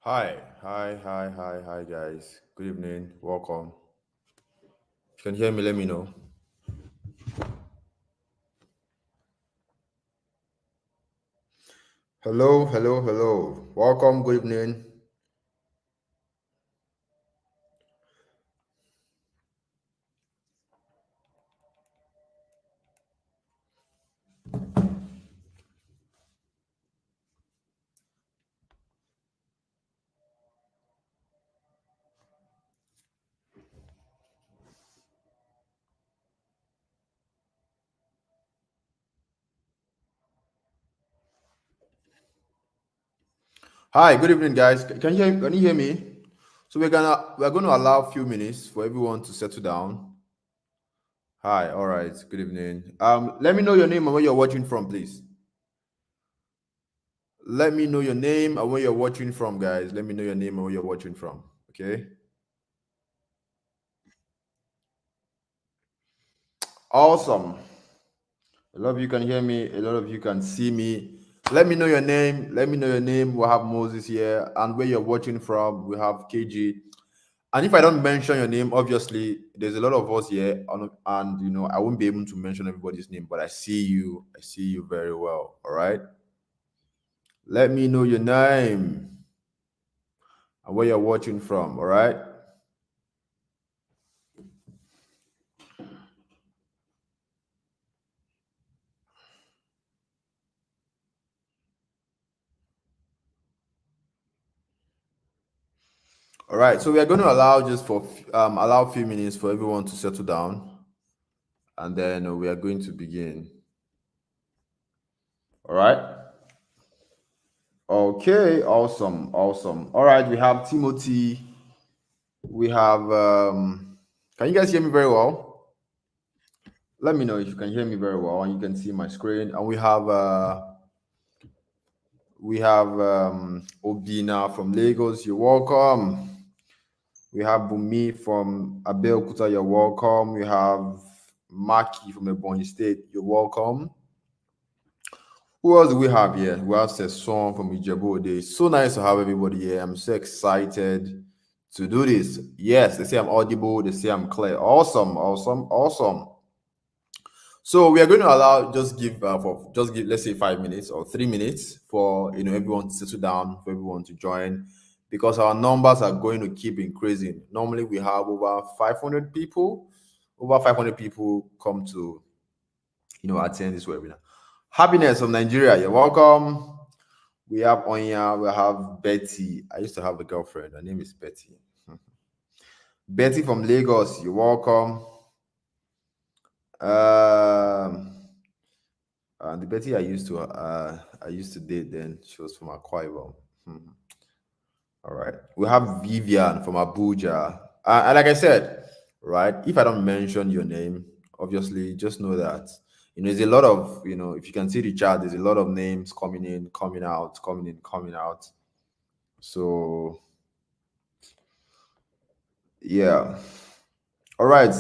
Hi, guys. Good evening. Welcome. If you can hear me, let me know. Hello. Welcome. Good evening. Hi. Good evening, guys. Can you hear me? So we're gonna allow a few minutes for everyone to settle down. Hi. All right. Good evening. Let me know your name and where you're watching from, please. Let me know your name and where you're watching from, guys. Let me know your name and where you're watching from. Okay. Awesome. A lot of you can hear me. A lot of you can see me. Let me know your name. Let me know your name. We'll have Moses here. And where you're watching from, we have KG. And if I don't mention your name, obviously, there's a lot of us here. And I won't be able to mention everybody's name, but I see you. I see you very well. All right. Let me know your name and where you're watching from. All right. All right. So we are going to allow allow a few minutes for everyone to settle down. And then we are going to begin. All right. Okay, awesome. All right, we have Timothy. We have can you guys hear me very well? Let me know if you can hear me very well and you can see my screen. And we have Obina from Lagos. You're welcome. We have Bumi from Abeokuta. You're welcome. We have Maki from Ebonyi State. You're welcome. Who else do we have here? We have Sesson from Ijebu Ode. It's so nice to have everybody here. I'm so excited to do this. Yes, they say I'm audible. They say I'm clear. Awesome. So we are going to allow just give let's say 5 minutes or 3 minutes for everyone to settle down, for everyone to join, because our numbers are going to keep increasing. Normally we have over 500 people. Over 500 people come to attend this webinar. Happiness from Nigeria, you're welcome. We have Onya, we have Betty. I used to have a girlfriend. Her name is Betty. Betty from Lagos, you're welcome. The Betty I used to date then, she was from Akwa Ibom. All right. We have Vivian from Abuja. And like I said, right, if I don't mention your name, obviously just know that there's a lot of if you can see the chart, there's a lot of names coming in, coming out, coming in, coming out. So yeah. All right.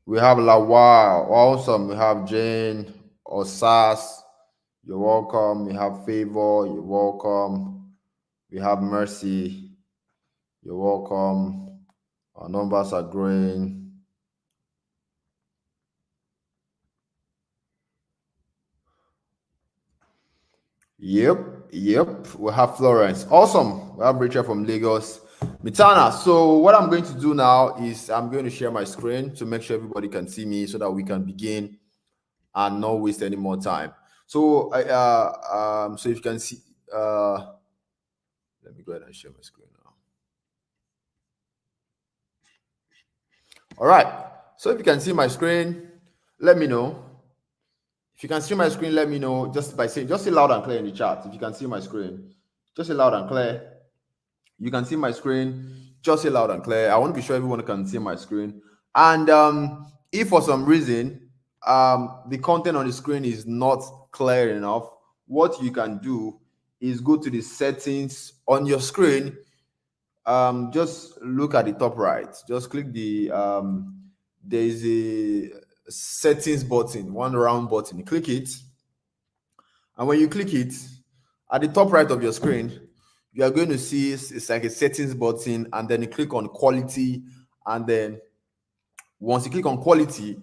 We have Lawal. Awesome. We have Jane Osas. You're welcome. We have Favor. You're welcome. We have Mercy. You're welcome. Our numbers are growing. Yep. We have Florence. Awesome. We have Richard from Lagos. Mitana. So what I'm going to do now is I'm going to share my screen to make sure everybody can see me so that we can begin and not waste any more time. So if you can see, let me go ahead and share my screen now. All right. So if you can see my screen, let me know. If you can see my screen, let me know just by saying, just say loud and clear in the chat. If you can see my screen, just say loud and clear. You can see my screen, just say loud and clear. I want to be sure everyone can see my screen. And if for some reason the content on the screen is not clear enough, what you can do is go to the settings on your screen. Just look at the top right. Just click there is a settings button, one round button. Click it, And when you click it, at the top right of your screen, you are going to see it's like a settings button, and then you click on quality, and then once you click on quality,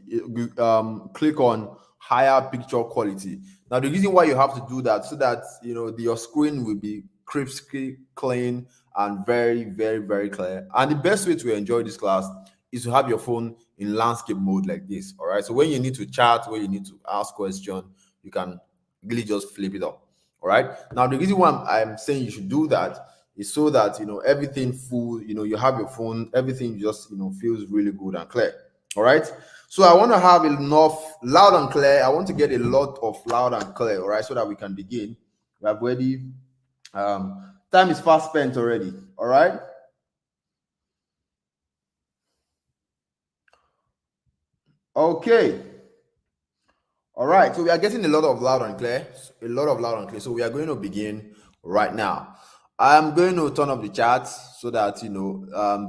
click on higher picture quality. Now, the reason why you have to do that, so that your screen will be crisp, clean, and very, very, very clear. And the best way to enjoy this class is to have your phone in landscape mode like this. All right. So when you need to chat, when you need to ask question, you can really just flip it up. All right. Now, the reason why I'm saying you should do that is so that everything full. You have your phone, everything just feels really good and clear. All right. So I want to have enough loud and clear. I want to get a lot of loud and clear. All right. So that we can begin. We have already. Time is fast spent already. All right. Okay. All right. So we are getting a lot of loud and clear. A lot of loud and clear. So we are going to begin right now. I'm going to turn off the chat so that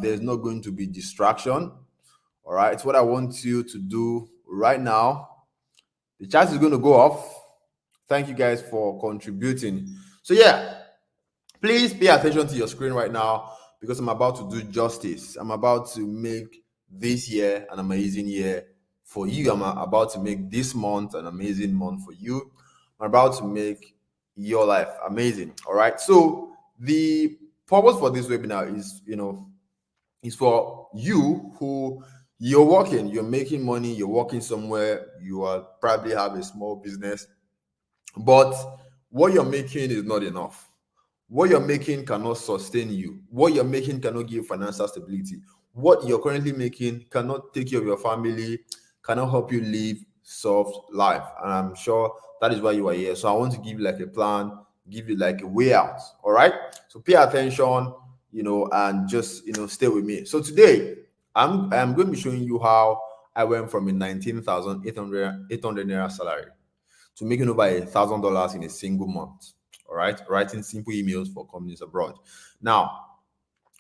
there's not going to be distraction. All right. It's what I want you to do right now. The chat is going to go off. Thank you guys for contributing. So yeah, please pay attention to your screen right now, because I'm about to do justice. I'm about to make this year an amazing year for you. I'm about to make this month an amazing month for you. I'm about to make your life amazing. All right. So the purpose for this webinar is for you who you're working, you're making money, you're working somewhere, you are probably have a small business, but what you're making is not enough. What you're making cannot sustain you. What you're making cannot give financial stability. What you're currently making cannot take care of your family, cannot help you live soft life. And I'm sure that is why you are here. So I want to give you like a plan, give you like a way out. All right. So pay attention, and just stay with me. So today I'm going to be showing you how I went from a 19,800 naira salary to making over $1,000 in a single month. All right, writing simple emails for companies abroad. Now,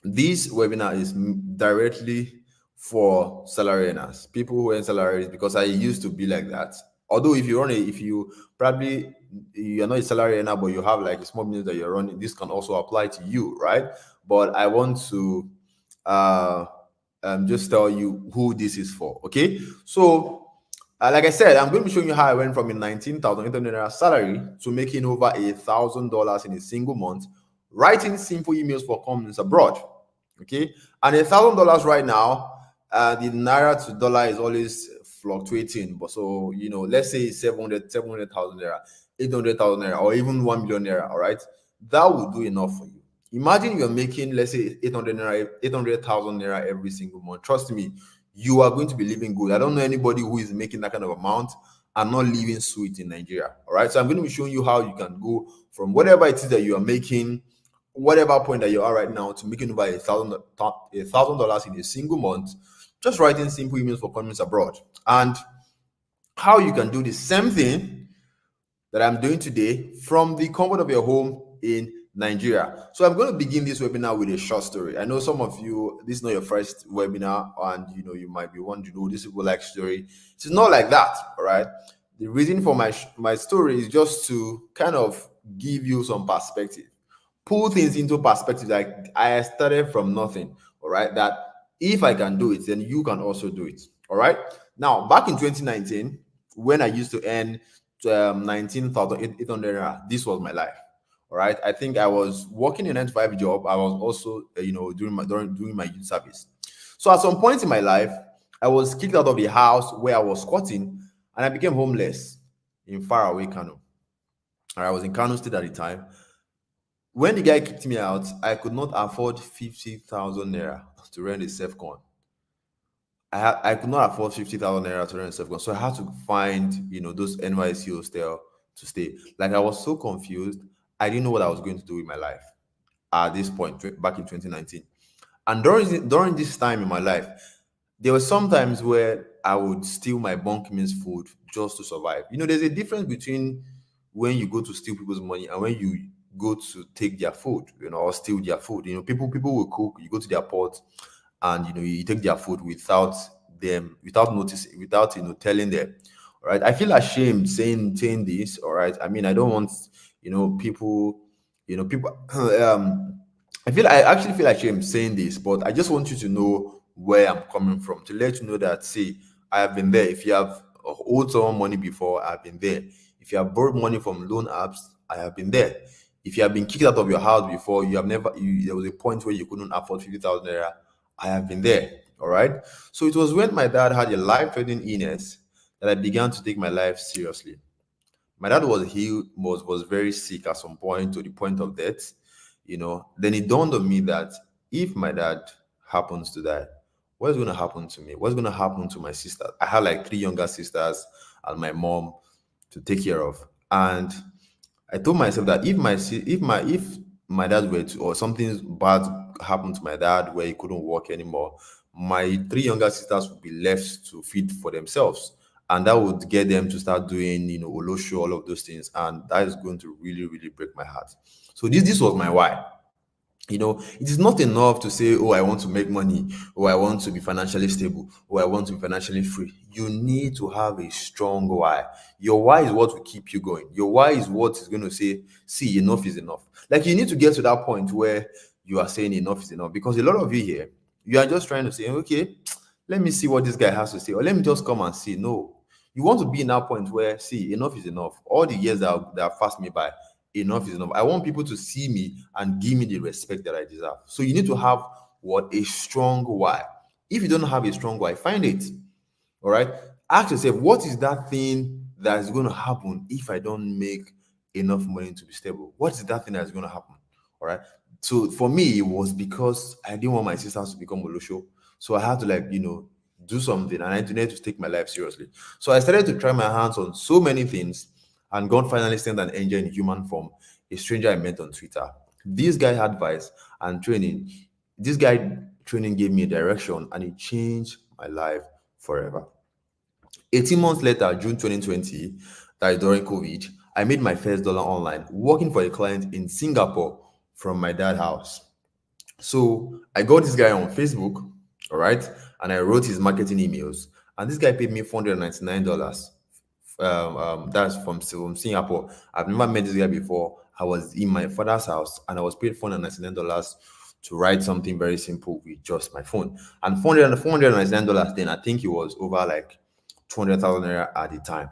this webinar is directly for salary earners, people who earn salaries, because I used to be like that. Although if you probably you're not a salary earner, but you have like a small business that you're running, this can also apply to you, right? But I want to just tell you who this is for. Okay, so like I said, I'm going to be showing you how I went from a 19,800 naira salary to making over $1,000 in a single month, writing simple emails for companies abroad. Okay, and $1,000 right now, the naira to dollar is always fluctuating. But so let's say 700,000 naira, 800,000 naira, or even 1 million naira. All right, that will do enough for you. Imagine you're making, let's say, 800,000 naira every single month. Trust me, you are going to be living good. I don't know anybody who is making that kind of amount and not living sweet in Nigeria. All right. So I'm going to be showing you how you can go from whatever it is that you are making, whatever point that you are right now, to making over $1,000 in a single month, just writing simple emails for companies abroad. And how you can do the same thing that I'm doing today from the comfort of your home in Nigeria. So I'm going to begin this webinar with a short story. I know some of you, this is not your first webinar, and you might be wondering, oh, this is a like story. It's not like that, all right? The reason for my story is just to kind of give you some perspective, pull things into perspective. Like I started from nothing, all right? That if I can do it, then you can also do it, all right? Now, back in 2019, when I used to earn 19,800, this was my life. All right. I think I was working a 9 to 5 job. I was also, doing my youth service. So at some point in my life, I was kicked out of the house where I was squatting, and I became homeless in faraway Kano. I was in Kano State at the time. When the guy kicked me out, I could not afford 50,000 naira to rent a self-con. I could not afford 50,000 naira to rent a self-con, so I had to find those NYC hostel to stay. Like, I was so confused. I didn't know what I was going to do with my life at this point back in 2019. And during this time in my life, there were some times where I would steal my bunkmate's food just to survive. There's a difference between when you go to steal people's money and when you go to take their food, or steal their food. People will cook, you go to their pot, and you take their food without noticing, without telling them. All right. I feel ashamed saying this. All right. I mean, I don't want, people, people I actually feel ashamed saying this, but I just want you to know where I'm coming from, to let you know that, see, I have been there. If you have owed someone money before, I've been there. If you have borrowed money from loan apps, I have been there. If you have been kicked out of your house before, there was a point where you couldn't afford 50,000 naira, I have been there. All right. So it was when my dad had a life-threatening illness that I began to take my life seriously. My dad was very sick at some point, to the point of death. Then it dawned on me that if my dad happens to die, what's going to happen to me? What's going to happen to my sisters? I had like three younger sisters and my mom to take care of. And I told myself that if my dad were to, or something bad happened to my dad where he couldn't work anymore, my three younger sisters would be left to feed for themselves, and that would get them to start doing, olosho, all of those things, and that is going to really, really break my heart. So this was my why. It is not enough to say, oh, I want to make money, or I want to be financially stable, or I want to be financially free. You need to have a strong why. Your why is what will keep you going. Your why is what is going to say, see, enough is enough. Like, you need to get to that point where you are saying enough is enough, because a lot of you here, you are just trying to say, okay, let me see what this guy has to say, or let me just come and see. No, you want to be in that point where, see, enough is enough. All the years that have passed me by, enough is enough. I want people to see me and give me the respect that I deserve. So you need to have what? A strong why. If you don't have a strong why, find it. All right. Ask yourself, what is that thing that is going to happen if I don't make enough money to be stable? What is that thing that's going to happen? All right. So for me, it was because I didn't want my sisters to become Olosho. So I had to, like, do something, and I needed to take my life seriously. So I started to try my hands on so many things, and God finally sent an angel in human form, a stranger I met on Twitter. This guy had advice and training. This guy training gave me a direction, and it changed my life forever. 18 months later, June 2020, that is during COVID, I made my first dollar online, working for a client in Singapore from my dad's house. So I got this guy on Facebook, all right, and I wrote his marketing emails, and this guy paid me $499. That's from Singapore. I've never met this guy before. I was in my father's house, and I was paid $499 to write something very simple with just my phone. And $499, then I think it was over like 200,000 naira at the time.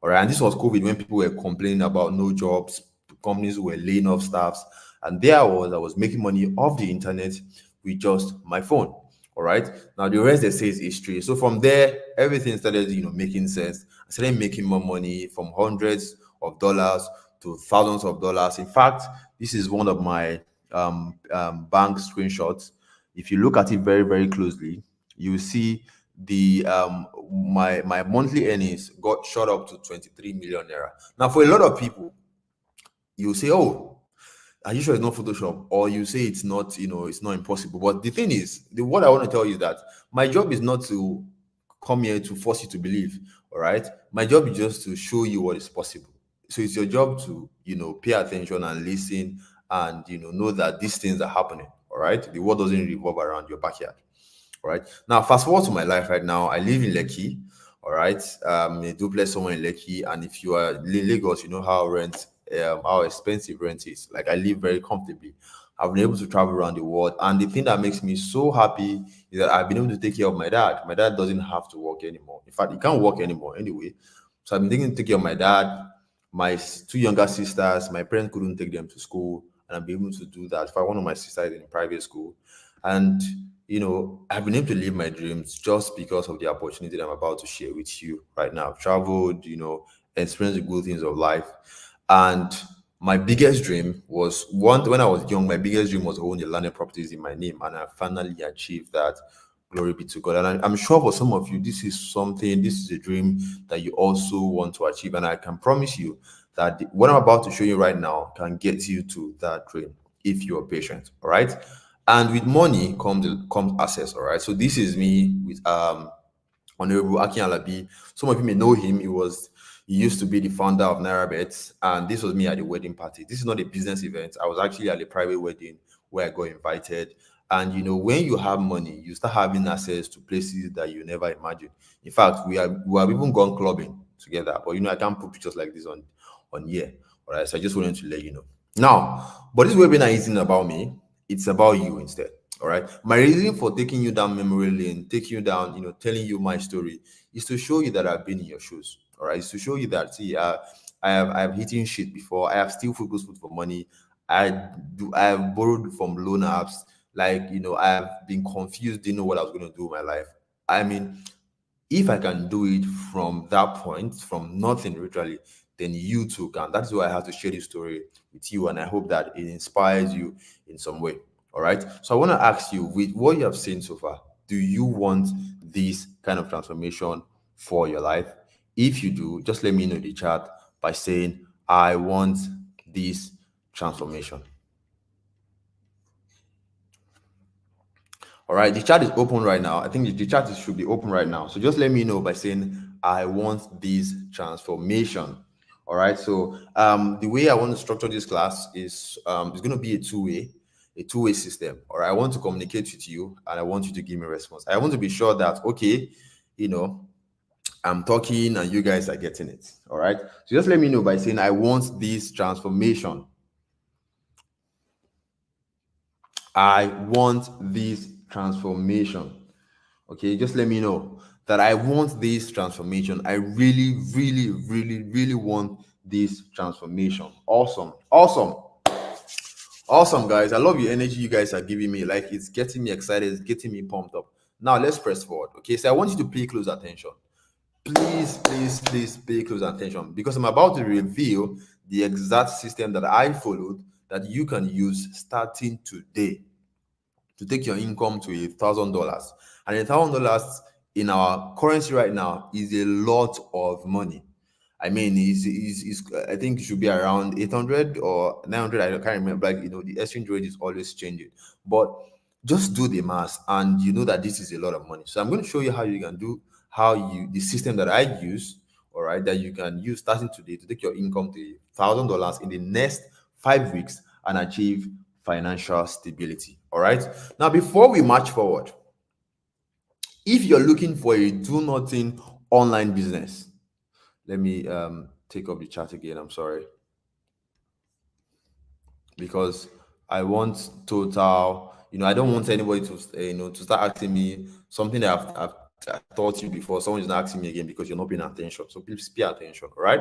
All right. And this was COVID, when people were complaining about no jobs, companies were laying off staffs. And there I was making money off the internet with just my phone. All right. Now the rest, they say, is history. So from there, everything started, making sense. I started making more money, from hundreds of dollars to thousands of dollars. In fact, this is one of my bank screenshots. If you look at it very, very closely, you will see the my monthly earnings got shot up to 23 million naira. Now, for a lot of people, you say, oh, are you sure it's not Photoshop? Or you say it's not, it's not impossible. But the thing is, what I want to tell you is that my job is not to come here to force you to believe. All right. My job is just to show you what is possible. So it's your job to, pay attention and listen, and, know that these things are happening. All right. The world doesn't revolve around your backyard. All right. Now, fast forward to my life right now. I live in Lekki. All right. A duplex somewhere in Lekki. And if you are in Lagos, you know how expensive rent is. Like, I live very comfortably. I've been able to travel around the world. And the thing that makes me so happy is that I've been able to take care of my dad. My dad doesn't have to work anymore. In fact, he can't work anymore anyway. So I've been taking take care of my dad, my two younger sisters. My parents couldn't take them to school, and I've been able to do that. For one of my sisters in private school. And I've been able to live my dreams just because of the opportunity that I'm about to share with you right now. I've traveled, experienced the good things of life. And my biggest dream was, when I was young, my biggest dream was to own the landed properties in my name. And I finally achieved that. Glory be to God. And I'm sure for some of you, this is a dream that you also want to achieve. And I can promise you that what I'm about to show you right now can get you to that dream if you are patient. All right. And with money comes access. All right. So this is me with Honorable Akin Alabi. Some of you may know him. He used to be the founder of NairaBet, and this was me at the wedding party. This is not a business event. I was actually at a private wedding where I got invited, And when you have money, you start having access to places that you never imagined. In fact, we have even gone clubbing together, but I can't put pictures like this on here. All right, so I just wanted to let you know. Now, but this webinar isn't about me, it's about you instead. All right. My reason for taking you down memory lane, taking you down, telling you my story, is to show you that I've been in your shoes. All right. It's to show you that, see, I have eaten shit before. I have still focused food for money. I have borrowed from loan apps. Like, I have been confused, didn't know what I was going to do with my life. I mean, if I can do it from that point, from nothing literally, then you too can. That's why I have to share this story with you, and I hope that it inspires you in some way. All right. So I want to ask you, with what you have seen so far, do you want this kind of transformation for your life? If you do, just let me know in the chat by saying, I want this transformation. All right, the chat is open right now. I think the chat should be open right now. So just let me know by saying, I want this transformation. All right, so the way I want to structure this class is it's going to be a two-way system. All right, I want to communicate with you and I want you to give me a response. I want to be sure that, okay, I'm talking and you guys are getting it. All right, so just let me know by saying, I want this transformation. I want this transformation. Okay, just let me know that I want this transformation. I really, really, really, really want this transformation. Awesome. Awesome, guys. I love your energy you guys are giving me. Like, it's getting me excited, it's getting me pumped up. Now let's press forward. Okay, so I want you to pay close attention. Please pay close attention, because I'm about to reveal the exact system that I followed that you can use starting today to take your income to $1,000. And $1,000 in our currency right now is a lot of money. I mean, I think it should be around 800 or 900. I can't remember. Like, the exchange rate is always changing. But just do the math, and you know that this is a lot of money. So I'm going to show you how you can do the system that I use, all right, that you can use starting today to take your income to $1,000 in the next 5 weeks and achieve financial stability. All right. Now, before we march forward, if you're looking for a do nothing online business, let me take up the chat again. I'm sorry, because I want total. I don't want anybody to start asking me something that I've taught you before. Someone is not asking me again because you're not paying attention. So please pay attention. All right.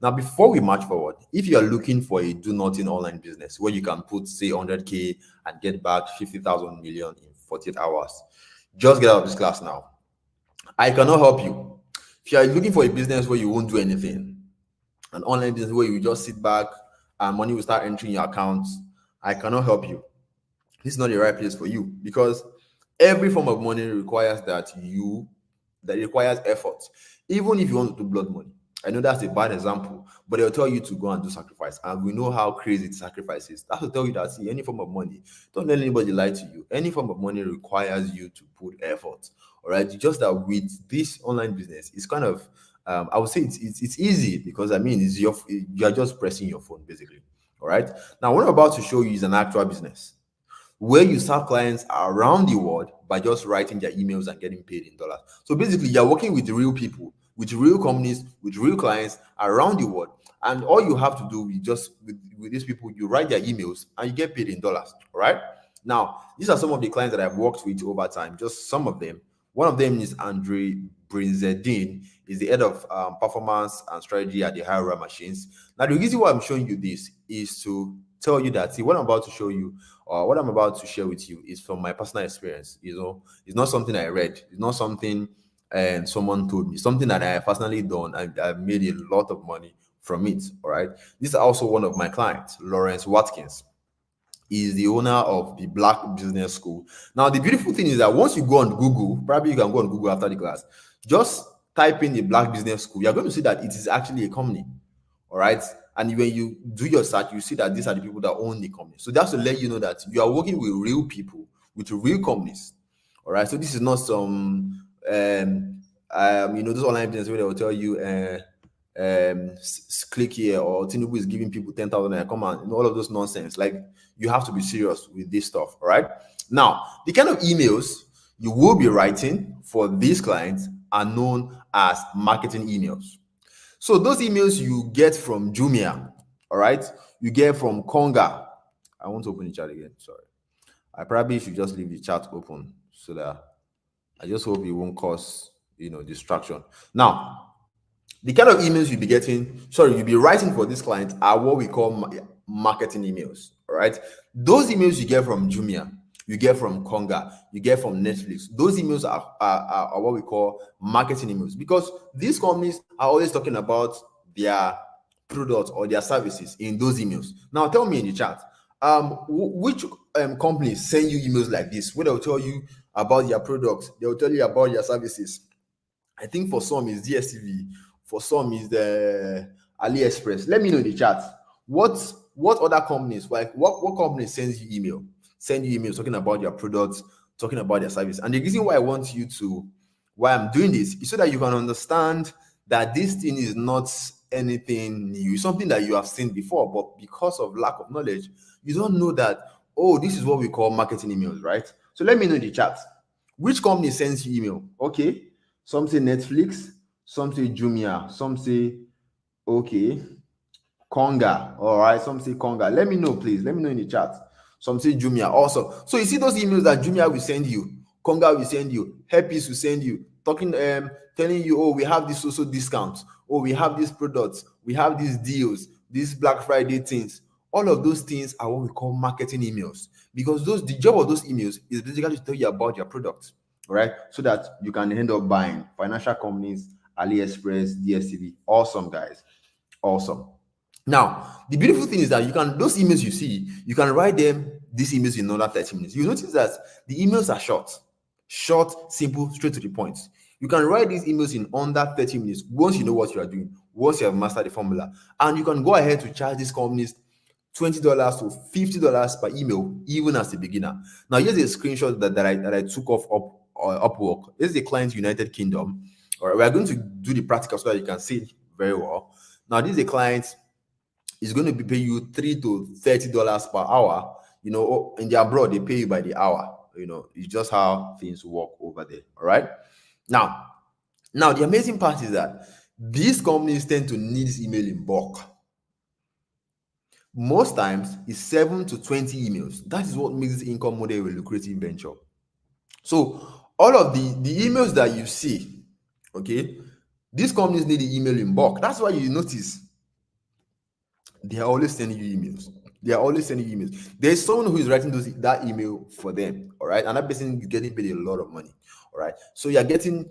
Now, before we march forward, if you are looking for a do nothing online business where you can put, say, 100K and get back 50,000 million in 48 hours, just get out of this class now. I cannot help you. If you are looking for a business where you won't do anything, an online business where you just sit back and money will start entering your accounts, I cannot help you. This is not the right place for you, because every form of money requires requires effort. Even if you want to do blood money, I know that's a bad example, but they'll tell you to go and do sacrifice, and we know how crazy the sacrifice is. That's to tell you that, see, any form of money, don't let anybody lie to you. Any form of money requires you to put effort. All right, just that with this online business, it's kind of I would say it's easy, because I mean, you're just pressing your phone basically. All right, now what I'm about to show you is an actual business where you serve clients around the world by just writing their emails and getting paid in dollars. So basically, you're working with real people, with real companies, with real clients around the world. And all you have to do is just with these people, you write their emails and you get paid in dollars. All right. Now, these are some of the clients that I've worked with over time, just some of them. One of them is Andre Brinzedin, is the head of performance and strategy at the Higher Machines. Now, the reason why I'm showing you this is to tell you that, see, what I'm about to show you, or what I'm about to share with you, is from my personal experience. It's not something I read. It's not something and someone told me. Something that I have personally done, and I've made a lot of money from it. All right. This is also one of my clients, Lawrence Watkins. Is the owner of the Black Business School. Now, the beautiful thing is that once you go on Google, probably you can go on Google after the class, just type in the Black Business School. You're going to see that it is actually a company. All right. And when you do your search, you see that these are the people that own the company. So that's to let you know that you are working with real people, with real companies. All right. So this is not some, those online business where they will tell you, click here, or Tinubu is giving people 10,000 naira, come on, all of those nonsense. Like, you have to be serious with this stuff. All right. Now, the kind of emails you will be writing for these clients are known as marketing emails. So those emails you get from Jumia, all right, you get from Konga. I won't open the chat again. Sorry. I probably should just leave the chat open so that I just hope it won't cause, distraction. Now, the kind of emails you'll be writing for this client are what we call marketing emails. All right. Those emails you get from Jumia, you get from Konga, you get from Netflix. Those emails are what we call marketing emails, because these companies are always talking about their products or their services in those emails. Now, tell me in the chat, which companies send you emails like this, where they'll tell you about their products, they'll tell you about their services. I think for some is DSTV, for some is the AliExpress. Let me know in the chat what other companies, like what companies send you emails talking about your products, talking about their service. And the reason why why I'm doing this is so that you can understand that this thing is not anything new. It's something that you have seen before, but because of lack of knowledge, you don't know that, oh, this is what we call marketing emails, right? So let me know in the chat, which company sends you email? Okay. Some say Netflix, some say Jumia, some say, okay, Konga. All right, some say Konga. Let me know, please. Let me know in the chat. Some say Jumia also. So you see those emails that Jumia will send you, Konga will send you, Happy's will send you, telling you, oh, we have this social discount, oh, we have these products, we have these deals, these Black Friday things. All of those things are what we call marketing emails, because the job of those emails is basically to tell you about your product, right? So that you can end up buying. Financial companies, AliExpress, DSTV. Awesome, guys. Awesome. Now, the beautiful thing is that those emails you see, you can write these emails in under 30 minutes. You notice that the emails are short, simple, straight to the point. You can write these emails in under 30 minutes once you know what you are doing, once you have mastered the formula. And you can go ahead to charge these companies $20 to $50 per email, even as a beginner. Now, here's a screenshot that I took off Upwork. This is the client United Kingdom. All right, we are going to do the practical so that you can see it very well. Now, this is a client is going to be paying you $3 to $30 per hour. In the abroad, they pay you by the hour. It's just how things work over there. All right. Now, the amazing part is that these companies tend to need this email in bulk. Most times, it's 7 to 20 emails. That is what makes this income model a lucrative venture. So, all of the emails that you see, okay, these companies need the email in bulk. That's why you notice they are always sending you emails. There's someone who is writing that email for them, all right? And that person is getting paid a lot of money, all right? So you are getting,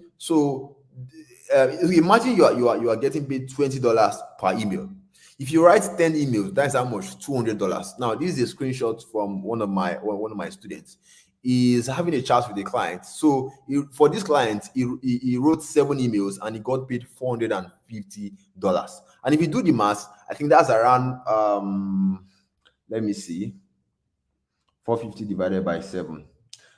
imagine you are getting paid $20 per email. If you write 10 emails, that's how much? $200. Now, this is a screenshot from one of my students. He's having a chat with a client. So for this client, he wrote 7 emails and he got paid $450. And if you do the math, I think that's around let me see, 450 divided by 7.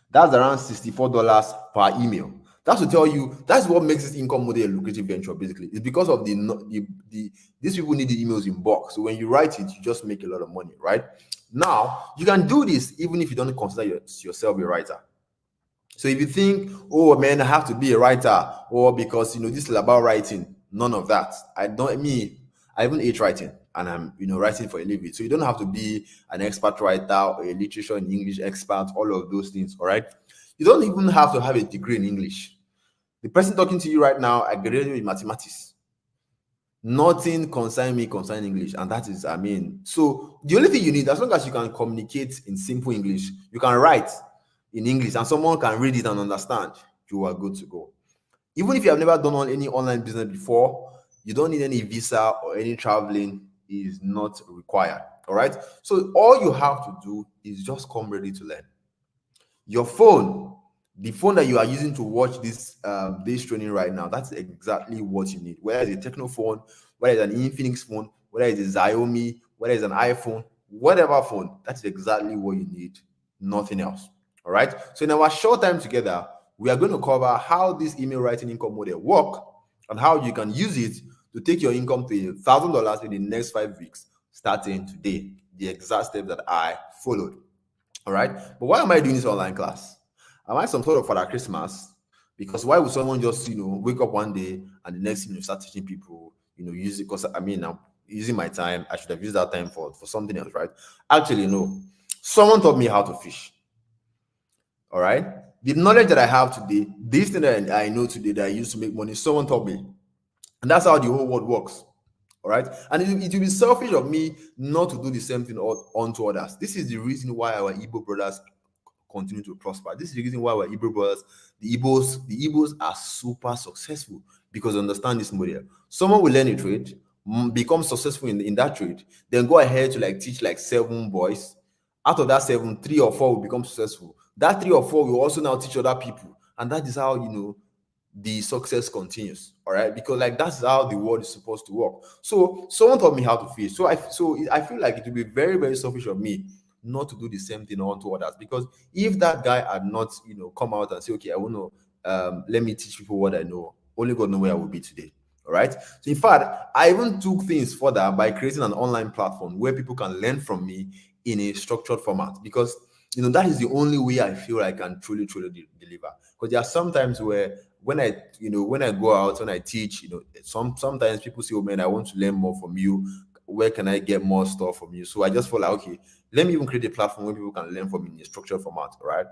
That's around $64 per email. That's to tell you, that's what makes this income model a lucrative venture, basically. It's because of these people need the emails in bulk. So when you write it, you just make a lot of money, right? Now, you can do this even if you don't consider yourself a writer. So if you think, oh man, I have to be a writer, or because this is about writing, none of that. I even hate writing, and I'm writing for a living. So you don't have to be an expert writer or a literature and English expert, all of those things. All right. You don't even have to have a degree in English. The person talking to you right now, I graduated with mathematics. Nothing concerning me concerning English, and that is, so the only thing you need, as long as you can communicate in simple English, you can write in English, and someone can read it and understand, you are good to go. Even if you have never done any online business before, you don't need any visa or any traveling is not required. All right. So all you have to do is just come ready to learn. Your phone, the phone that you are using to watch this training right now, that's exactly what you need. Whether it's a Techno phone, whether it's an Infinix phone, whether it's a Xiaomi, whether it's an iPhone, whatever phone, that's exactly what you need. Nothing else. All right. So in our short time together, we are going to cover how this email writing income model work and how you can use it to take your income to $1,000 in the next 5 weeks, starting today. The exact steps that I followed. All right. But why am I doing this online class? Am I some sort of Father Christmas? Because why would someone just, wake up one day and the next thing you start teaching people, use it? Because I mean, I'm using my time. I should have used that time for something else, right? Actually, no. Someone taught me how to fish. All right. The knowledge that I have today, this thing that I know today that I used to make money, someone taught me. And that's how the whole world works. All right. And it will be selfish of me not to do the same thing onto others. This is the reason why our Igbo brothers continue to prosper. This is the reason why our Igbo brothers, the Igbos are super successful, because they understand this model. Someone will learn a trade, become successful in that trade, then go ahead to teach 7 boys. Out of that 7, 3 or 4 will become successful. That 3 or 4 will also now teach other people. And that is how, the success continues. All right, because that's how the world is supposed to work. So someone taught me how to fish. So I feel like it would be very, very selfish of me not to do the same thing onto others, because if that guy had not come out and say, okay, I want to let me teach people what I know, only God knows where I will be today. All right. So in fact, I even took things further by creating an online platform where people can learn from me in a structured format, because that is the only way I feel I can truly deliver. Because there are sometimes where when I go out, when I teach, sometimes people say, oh man, I want to learn more from you. Where can I get more stuff from you? So I just feel like, okay, let me even create a platform where people can learn from me in a structured format, right?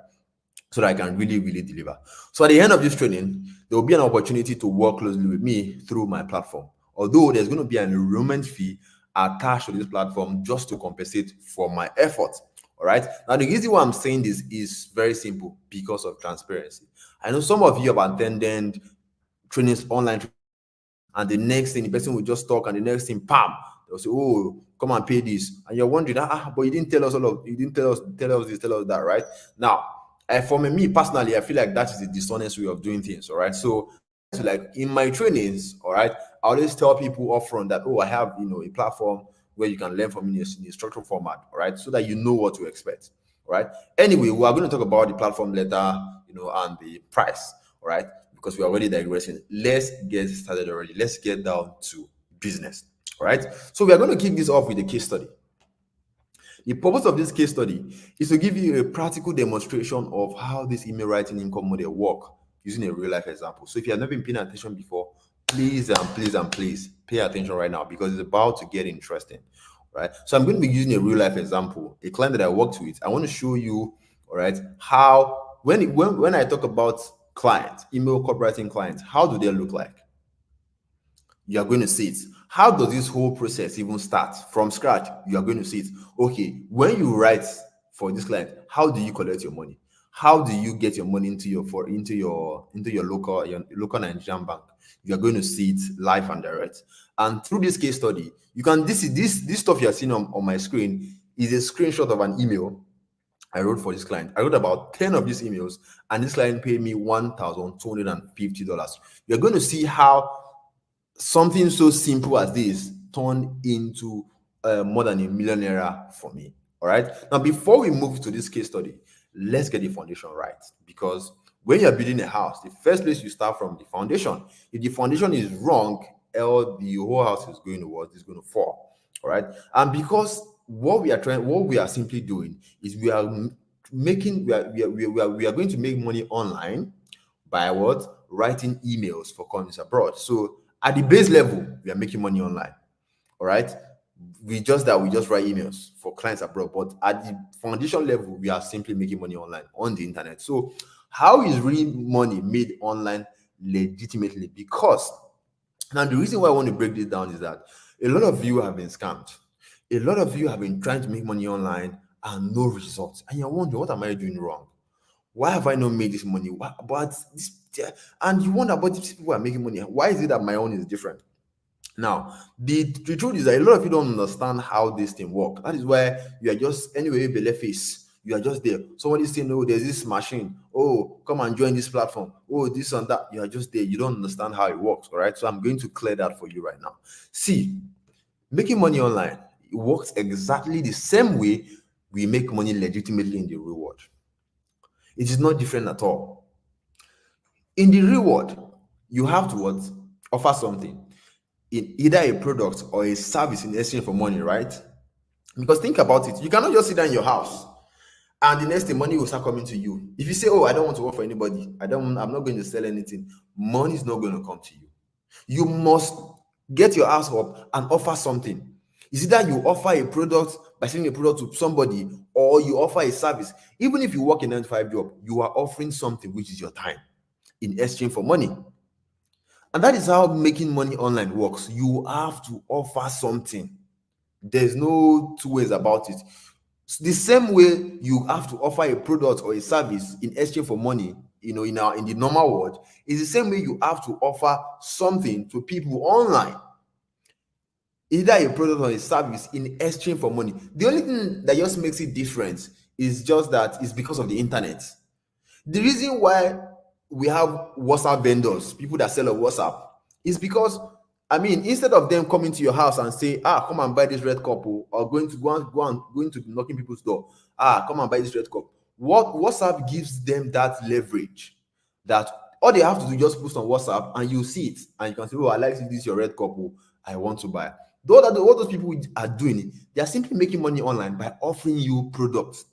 So that I can really, really deliver. So at the end of this training, there will be an opportunity to work closely with me through my platform. Although there's going to be an enrollment fee attached to this platform just to compensate for my effort. All right. Now, the reason why I'm saying this is very simple, because of transparency. I know some of you have attended trainings online, and the next thing the person will just talk, and the next thing, pam, they'll say, oh, come and pay this. And you're wondering, but you didn't tell us you didn't tell us this, tell us that, right? Now, for me personally, I feel like that is a dishonest way of doing things. All right. So in my trainings, all right, I always tell people upfront that, oh, I have a platform where you can learn from me in a structured format, all right, so that you know what to expect. All right. Anyway, we are going to talk about the platform later, and the price, all right, because we're already digressing. Let's get started already. Let's get down to business. All right. So we are going to kick this off with a case study. The purpose of this case study is to give you a practical demonstration of how this email writing income model work using a real life example. So if you have never been paying attention before, please and please pay attention right now, because it's about to get interesting. Right. So I'm going to be using a real life example, a client that I worked with. I want to show you, all right, how when I talk about clients, email copywriting clients, how do they look like? You are going to see it. How does this whole process even start from scratch? You are going to see it. Okay, when you write for this client, how do you collect your money? How do you get your money into your local Nigerian bank? You are going to see it live and direct. And through this case study, you can this stuff you are seeing on my screen is a screenshot of an email I wrote for this client. I wrote about 10 of these emails, and this client paid me $1,250. You're going to see how something so simple as this turned into more than $1 million for me. All right. Now, before we move to this case study, let's get the foundation right, because when you're building a house, the first place you start from the foundation. If the foundation is wrong, the whole house is going to fall. All right. And because what we are simply doing is we are going to make money online by what? Writing emails for companies abroad. So at the base level, we are making money online. All right. We just write emails for clients abroad. But at the foundation level, we are simply making money online on the internet. So how is real money made online legitimately? Because now the reason why I want to break this down is that a lot of you have been scammed. A lot of you have been trying to make money online and no results. And you're wondering, what am I doing wrong? Why have I not made this money? And you wonder, but these people are making money. Why is it that my own is different? Now, the truth is that a lot of you don't understand how this thing works. That is why you are just anyway, belly face. You are just there. Somebody saying, oh, there's this machine. Oh, come and join this platform. Oh, this and that. You are just there. You don't understand how it works. All right. So I'm going to clear that for you right now. See, making money online, it works exactly the same way we make money legitimately in the real world. It is not different at all. In the real world, you have to what? Offer something. in either a product or a service in exchange for money, right? Because think about it, you cannot just sit down in your house and the next day money will start coming to you. If you say, "Oh, I don't want to work for anybody, I'm not going to sell anything," money is not going to come to you. You must get your ass up and offer something. Is it that you offer a product by selling a product to somebody, or you offer a service? Even if you work a 9 to 5 job, you are offering something, which is your time, in exchange for money. And that is how making money online works. You have to offer something. There's no two ways about it. The same way you have to offer a product or a service in exchange for money, in the normal world, is the same way you have to offer something to people online, either a product or a service in exchange for money. The only thing that just makes it different is just that it's because of the internet. The reason why we have WhatsApp vendors, people that sell on WhatsApp, is because, I mean, instead of them coming to your house and say, come and buy this red cup, or going to knocking people's door, come and buy this red cup. What WhatsApp gives them that leverage, that all they have to do is just post on WhatsApp and you see it and you can say, "Oh, I like this your red cup, I want to buy." What those people are doing, they are simply making money online by offering you products.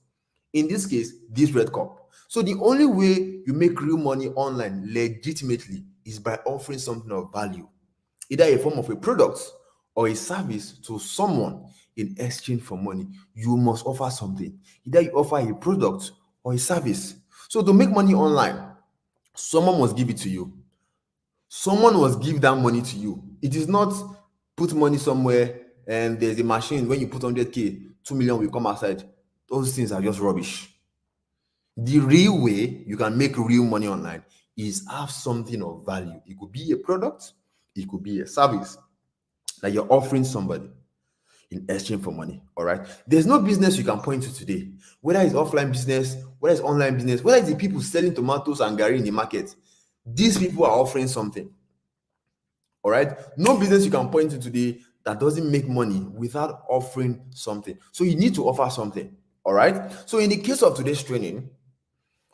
In this case, this red cup. So the only way you make real money online legitimately is by offering something of value, either a form of a product or a service to someone in exchange for money. You must offer something. Either you offer a product or a service. So to make money online, someone must give it to you. Someone must give that money to you. It is not put money somewhere and there's a machine, when you put 100k, 2 million will come outside. Those things are just rubbish. The real way you can make real money online is have something of value. It could be a product, it could be a service that you're offering somebody in exchange for money. All right. There's no business you can point to today, whether it's offline business, whether it's online business, whether it's the people selling tomatoes and gari in the market. These people are offering something. All right. No business you can point to today that doesn't make money without offering something. So you need to offer something. All right. So in the case of today's training,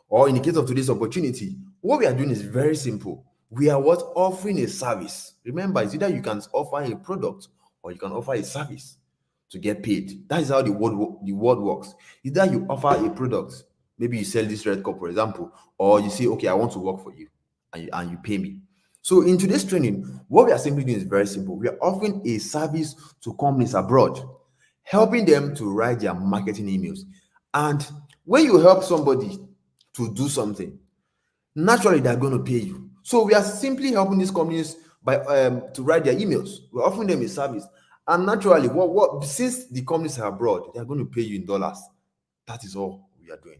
or in the case of today's opportunity, what we are doing is very simple. We are offering a service. Remember, it's either you can offer a product or you can offer a service to get paid. That is how the world works. Either you offer a product, maybe you sell this red cup, for example, or you say, "Okay, I want to work for you," and you pay me. So in today's training, what we are simply doing is very simple. We are offering a service to companies abroad, helping them to write their marketing emails. And when you help somebody to do something, naturally they're going to pay you. So we are simply helping these companies by to write their emails. We're offering them a service, and naturally, what since the companies are abroad, they're going to pay you in dollars. That is all we are doing.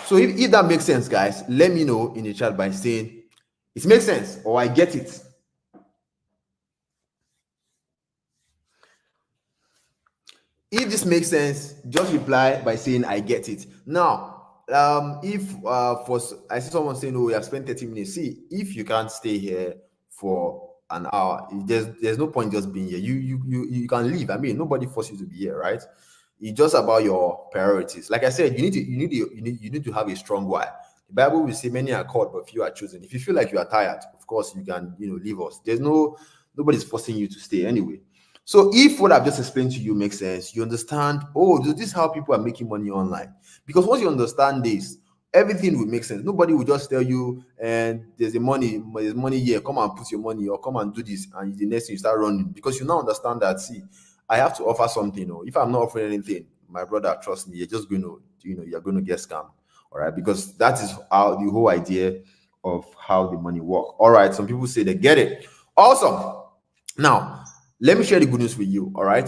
So if that makes sense, guys, let me know in the chat by saying it makes sense or I get it. If this makes sense, just reply by saying I get it. Now, if I see someone saying, "Oh, we have spent 30 minutes," see, if you can't stay here for an hour, there's no point just being here. You can leave. I mean, nobody forces you to be here, right? It's just about your priorities. Like I said, you need to have a strong why. The Bible will say, "Many are called, but few are chosen." If you feel like you are tired, of course you can leave us. Nobody's forcing you to stay anyway. So if what I've just explained to you makes sense, you understand, oh, this is how people are making money online. Because once you understand this, everything will make sense. Nobody will just tell you, and there's money here, come and put your money, or come and do this, and the next thing you start running. Because you now understand that, see, I have to offer something. If I'm not offering anything, my brother, trust me, you're just going to, you're going to get scammed. All right, because that is how the whole idea of how the money works. All right, some people say they get it. Awesome. Now, let me share the good news with you. All right.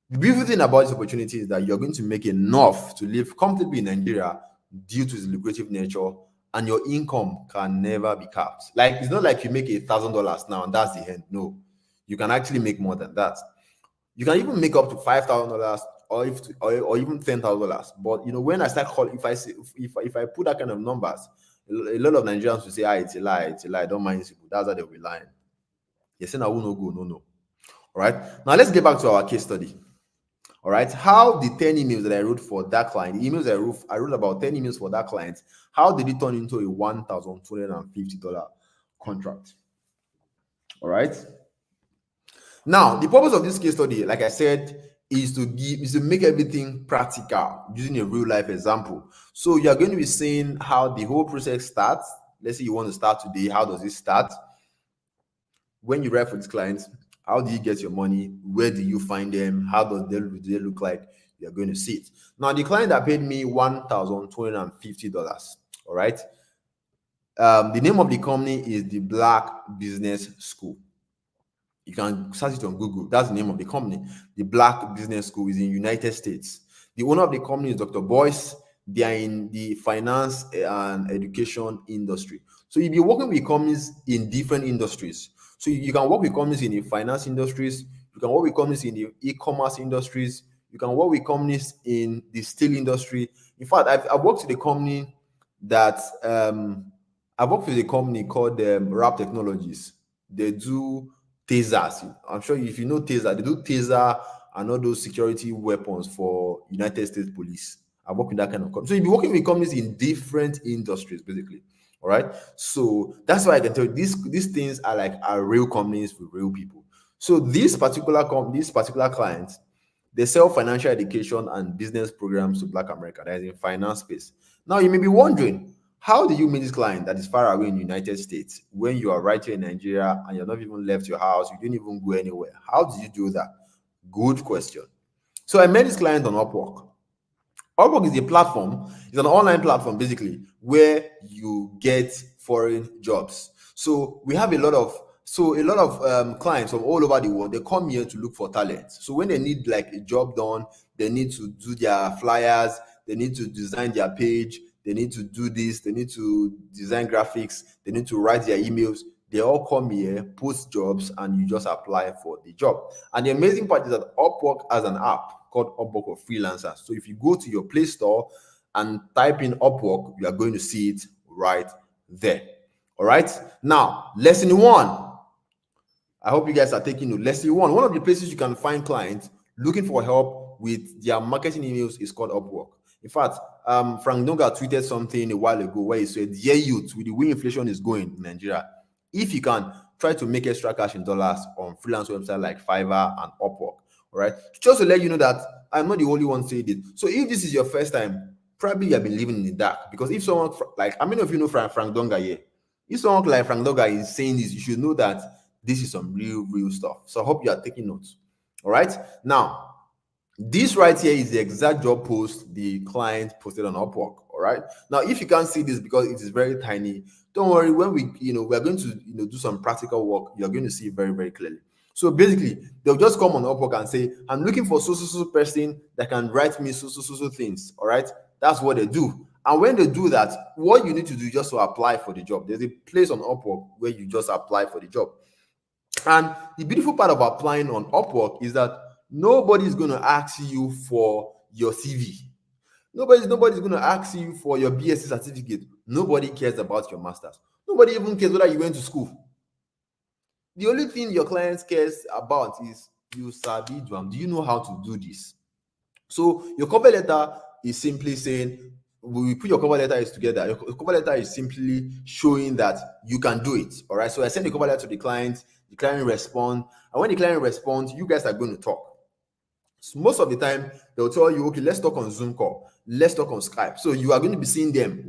The beautiful thing about this opportunity is that you're going to make enough to live comfortably in Nigeria due to its lucrative nature, and your income can never be capped. Like, it's not like you make $1,000 now and that's the end. No, you can actually make more than that. You can even make up to $5,000 or even $10,000. But when I start calling, if I put that kind of numbers, a lot of Nigerians will say, it's a lie, don't mind people. That's how they'll be lying. You're saying I will not go, no. All right. Now let's get back to our case study. All right. How the 10 emails that I wrote for that client, the emails I wrote about 10 emails for that client, how did it turn into a $1,250 contract? All right. Now, the purpose of this case study, like I said, is to make everything practical using a real life example. So you are going to be seeing how the whole process starts. Let's say you want to start today. How does it start? When you write for these clients, how do you get your money? Where do you find them? How do they look like? You're going to see it. Now, the client that paid me $1,250, all right. The name of the company is the Black Business School. You can search it on Google. That's the name of the company. The Black Business School is in United States. The owner of the company is Dr. Boyce. They are in the finance and education industry. So you'll be working with companies in different industries. So you can work with companies in the finance industries. You can work with companies in the e-commerce industries. You can work with companies in the steel industry. In fact, I've worked with a company that I've worked with a company called Rap Technologies. They do tasers. I'm sure if you know taser, they do taser and all those security weapons for United States Police. I work with that kind of company. So you'll be working with companies in different industries, basically. All right. So that's why I can tell you these things are real companies with real people. So this particular client, they sell financial education and business programs to Black America that is in finance space. Now you may be wondering, how do you meet this client that is far away in the United States when you are right here in Nigeria and you're not even left your house, you didn't even go anywhere? How did you do that? Good question. So I met this client on Upwork. Upwork is a platform, it's an online platform basically where you get foreign jobs. So we have a lot of clients from all over the world. They come here to look for talent. So when they need like a job done, they need to do their flyers, they need to design their page, they need to do this, they need to design graphics, they need to write their emails. They all come here, post jobs, and you just apply for the job. And the amazing part is that Upwork has an app called Upwork for freelancers. So if you go to your Play Store and type in Upwork, you are going to see it right there. All right. Now, lesson one. I hope you guys are taking note. Lesson one. One of the places you can find clients looking for help with their marketing emails is called Upwork. In fact, Frank Donga tweeted something a while ago where he said, "Dear youth, with the way inflation is going in Nigeria, if you can try to make extra cash in dollars on freelance websites like Fiverr and Upwork." All right. Just to let you know that I'm not the only one saying it. So if this is your first time, probably you have been living in the dark. Because if someone like, how many of you know Frank Donga here? If someone like Frank Donga is saying this, you should know that this is some real stuff. So I hope you are taking notes. All right. Now, this right here is the exact job post the client posted on Upwork. All right. Now, if you can't see this because it is very tiny, don't worry. When we're going to do some practical work, you're going to see it very clearly. So basically, they'll just come on Upwork and say, "I'm looking for so person that can write me so things." All right. That's what they do. And when they do that, what you need to do just to apply for the job. There's a place on Upwork where you just apply for the job. And the beautiful part of applying on Upwork is that nobody's going to ask you for your CV. Nobody's going to ask you for your BSc certificate. Nobody cares about your master's. Nobody even cares whether you went to school. The only thing your client cares about is you sabi do. Do you know how to do this? So your cover letter is simply saying, we put your cover letters together. Your cover letter is simply showing that you can do it. All right. So I send the cover letter to the client responds, and when the client responds, you guys are going to talk. So most of the time, they'll tell you, "Okay, let's talk on Zoom call, let's talk on Skype." So you are going to be seeing them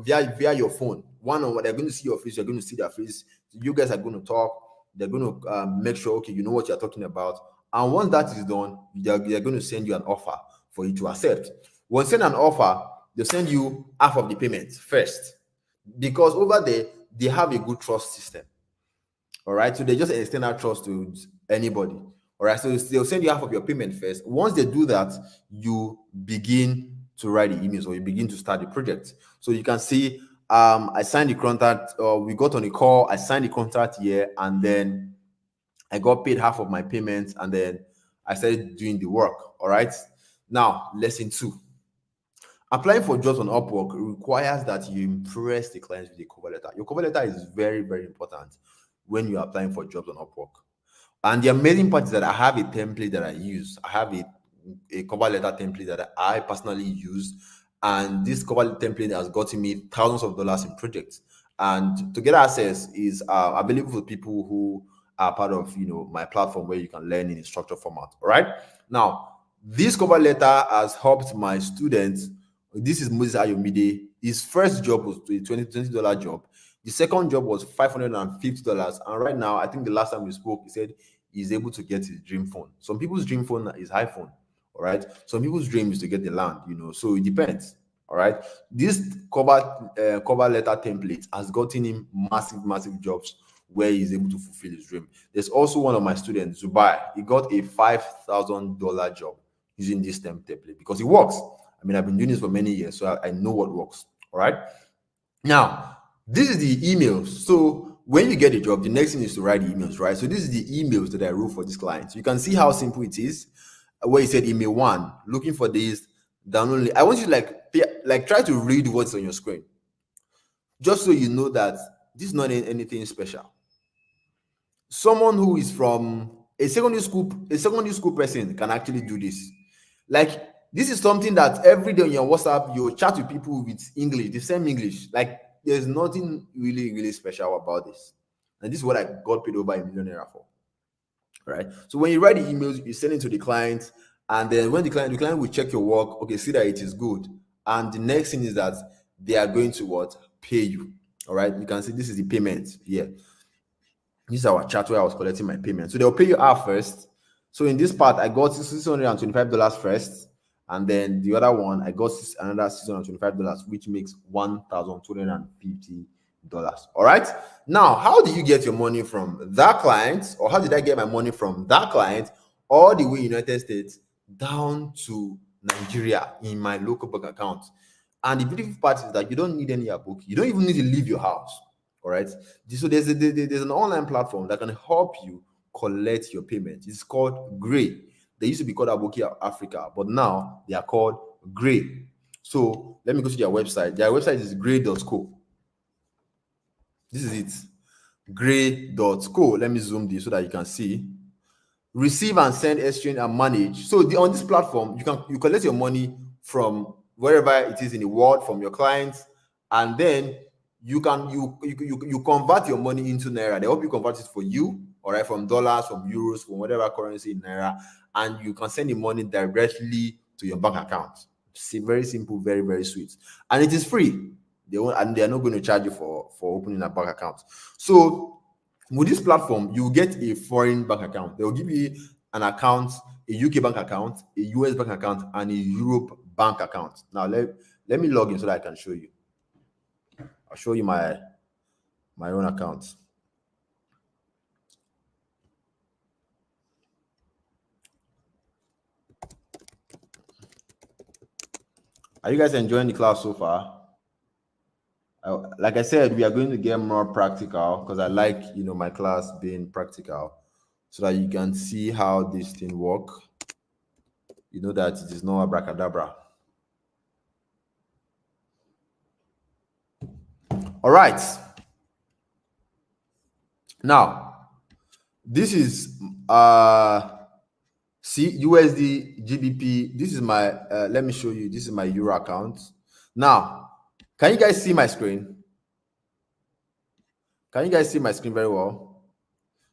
via your phone. One on one, they're going to see your face, you're going to see their face. So you guys are going to talk. They're going to make sure, okay, you know what you're talking about. And once that is done, they're going to send you an offer for you to accept. Once send an offer, they'll send you half of the payment first, because over there they have a good trust system. All right, so they just extend that trust to anybody. All right, so they'll send you half of your payment first. Once they do that, you begin to write the emails, or you begin to start the project. So you can see, I signed the contract. We got on a call. I signed the contract here, and then I got paid half of my payments, and then I started doing the work. All right. Now, lesson two. Applying for jobs on Upwork requires that you impress the clients with a cover letter. Your cover letter is very important when you're applying for jobs on Upwork. And the amazing part is that I have a template that I use. I have a cover letter template that I personally use. And this cover template has gotten me thousands of dollars in projects. And to get access is available for people who are part of my platform where you can learn in a structured format. All right. Now, this cover letter has helped my students. This is Moses Ayomide. His first job was a $20 job. The second job was $550. And right now, I think the last time we spoke, he said he's able to get his dream phone. Some people's dream phone is iPhone. All right. Some people's dream is to get the land, so it depends. All right. This cover letter template has gotten him massive jobs where he's able to fulfill his dream. There's also one of my students, Zubai. He got a $5,000 job using this template because it works. I mean, I've been doing this for many years, so I know what works. All right. Now, this is the emails. So when you get a job, the next thing is to write the emails, right? So this is the emails that I wrote for this client. So you can see how simple it is. Where he said email 1, looking for this, download. I want you to try to read what's on your screen, just so you know that this is not anything special. Someone who is from a secondary school person can actually do this. Like, this is something that every day on your WhatsApp, you chat with people with English, the same English. Like, there's nothing really special about this. And this is what I got paid over $1 million for. Right. So when you write the emails, you send it to the client, and then when the client will check your work, okay, see that it is good. And the next thing is that they are going to pay you. All right. You can see this is the payment here. This is our chat where I was collecting my payment. So they'll pay you out first. So in this part, I got $625 first. And then the other one, I got another $625, which makes $1,250. All right. Now, how do you get your money from that client, or how did I get my money from that client all the way United States down to Nigeria in my local bank account? And the beautiful part is that you don't need any book. You don't even need to leave your house. All right. So there's an online platform that can help you collect your payment. It's called Gray. They used to be called Aboki Africa, but now they are called Gray. So let me go to their website. Their website is gray.co. This is it. Gray.co. Let me zoom this so that you can see. Receive and send, exchange and manage. So on this platform, you collect your money from wherever it is in the world, from your clients, and then you convert your money into Naira. They help you convert it for you, all right, from dollars, from euros, from whatever currency in Naira, and you can send the money directly to your bank account. See, very simple, very sweet, and it is free. They are not going to charge you for opening a bank account. So with this platform, you get a foreign bank account. They will give you an account, a UK bank account, a US bank account, and a Europe bank account. Now let me log in so that I can show you. I'll show you my own account. Are you guys enjoying the class so far? Like I said, we are going to get more practical because I like, my class being practical so that you can see how this thing work. You know that it is not abracadabra. All right. Now, this is see USD GBP. This is my let me show you. This is my Euro account. Now, can you guys see my screen? Can you guys see my screen very well?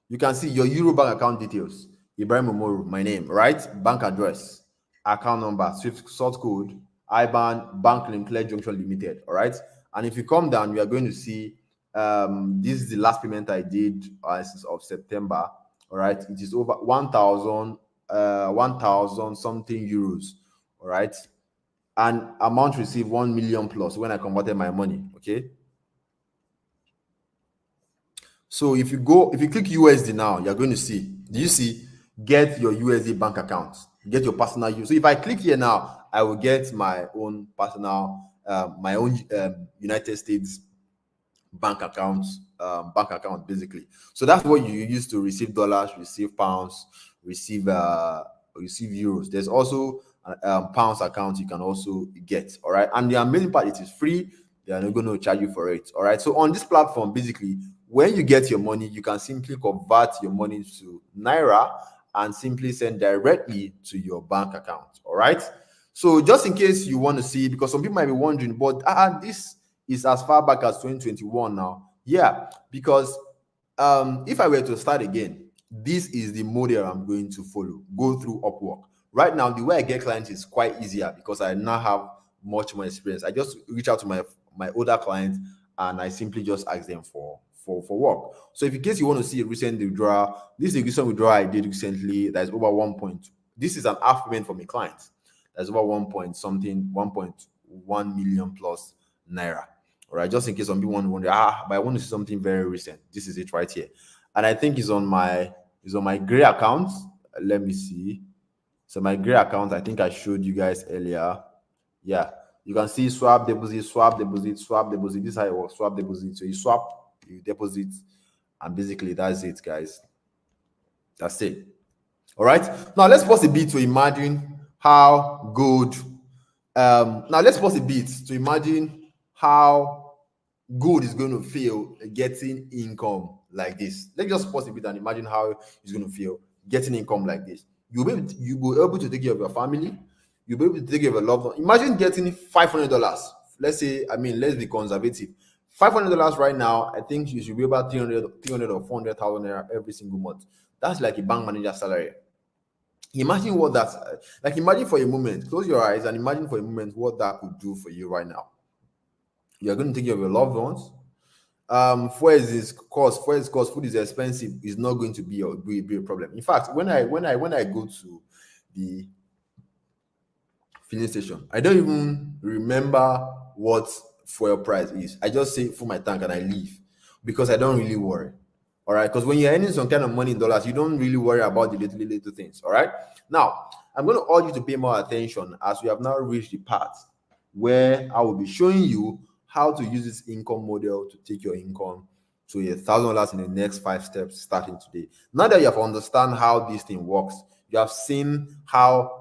You can see your Euro bank account details. Ibrahim Omoru, my name, right? Bank address, account number, SWIFT sort code, IBAN, bank name, Clear Junction Limited. All right. And if you come down, you are going to see this is the last payment I did as of September. All right. It is over 1,000 something euros. All right. And amount received 1 million plus when I converted my money. Okay. So if you click USD now, you're going to see, do you see, get your USD bank account, get your personal use. So if I click here now, I will get my own personal, United States bank account basically. So that's what you use to receive dollars, receive pounds, receive euros. There's also pounds account you can also get. All right. And the amazing part, it is free. They are not going to charge you for it. All right. So on this platform, basically, when you get your money, you can simply convert your money to Naira and simply send directly to your bank account. All right. So just in case you want to see, because some people might be wondering, but this is as far back as 2021 now. Yeah, because if I were to start again, this is the model I'm going to follow. Go through Upwork. Right now, the way I get clients is quite easier because I now have much more experience. I just reach out to my older clients and I simply just ask them for work. So if in case you want to see a recent withdrawal, this is a recent withdrawal I did recently. That's over 1 point. This is an half payment from a client. That's over 1.1 million plus naira. All right, just in case some people want to wonder, but I want to see something very recent. This is it right here, and I think it's on my gray account. Let me see. So my gray account, I think I showed you guys earlier. Yeah, you can see swap deposit, swap deposit, swap deposit. This is how it works. Swap deposit. So you swap, you deposit, and basically that's it, guys. That's it. All right. Now let's pause a bit to imagine how good. Now let's pause a bit to imagine how good is going to feel getting income like this. Let's just pause a bit and imagine how it's going to feel getting income like this. You'll be able to take care of your family. You'll be able to take care of your loved one. Imagine getting $500. Let's say, let's be conservative. $500 right now, I think you should be about 300 or 400,000 naira every single month. That's like a bank manager salary. Imagine what that's like. Imagine for a moment, close your eyes and imagine for a moment what that could do for you right now. You're going to take care of your loved ones. Fuel is cost. Food is expensive. It's not going to be a problem. In fact, when I go to the filling station, I don't even remember what fuel price is. I just say fill my tank and I leave because I don't really worry. All right, because when you're earning some kind of money in dollars, you don't really worry about the little things. All right. Now, I'm going to urge you to pay more attention as we have now reached the part where I will be showing you how to use this income model to take your income to $1,000 in the next 5 steps starting today. Now that you have understand how this thing works, you have seen how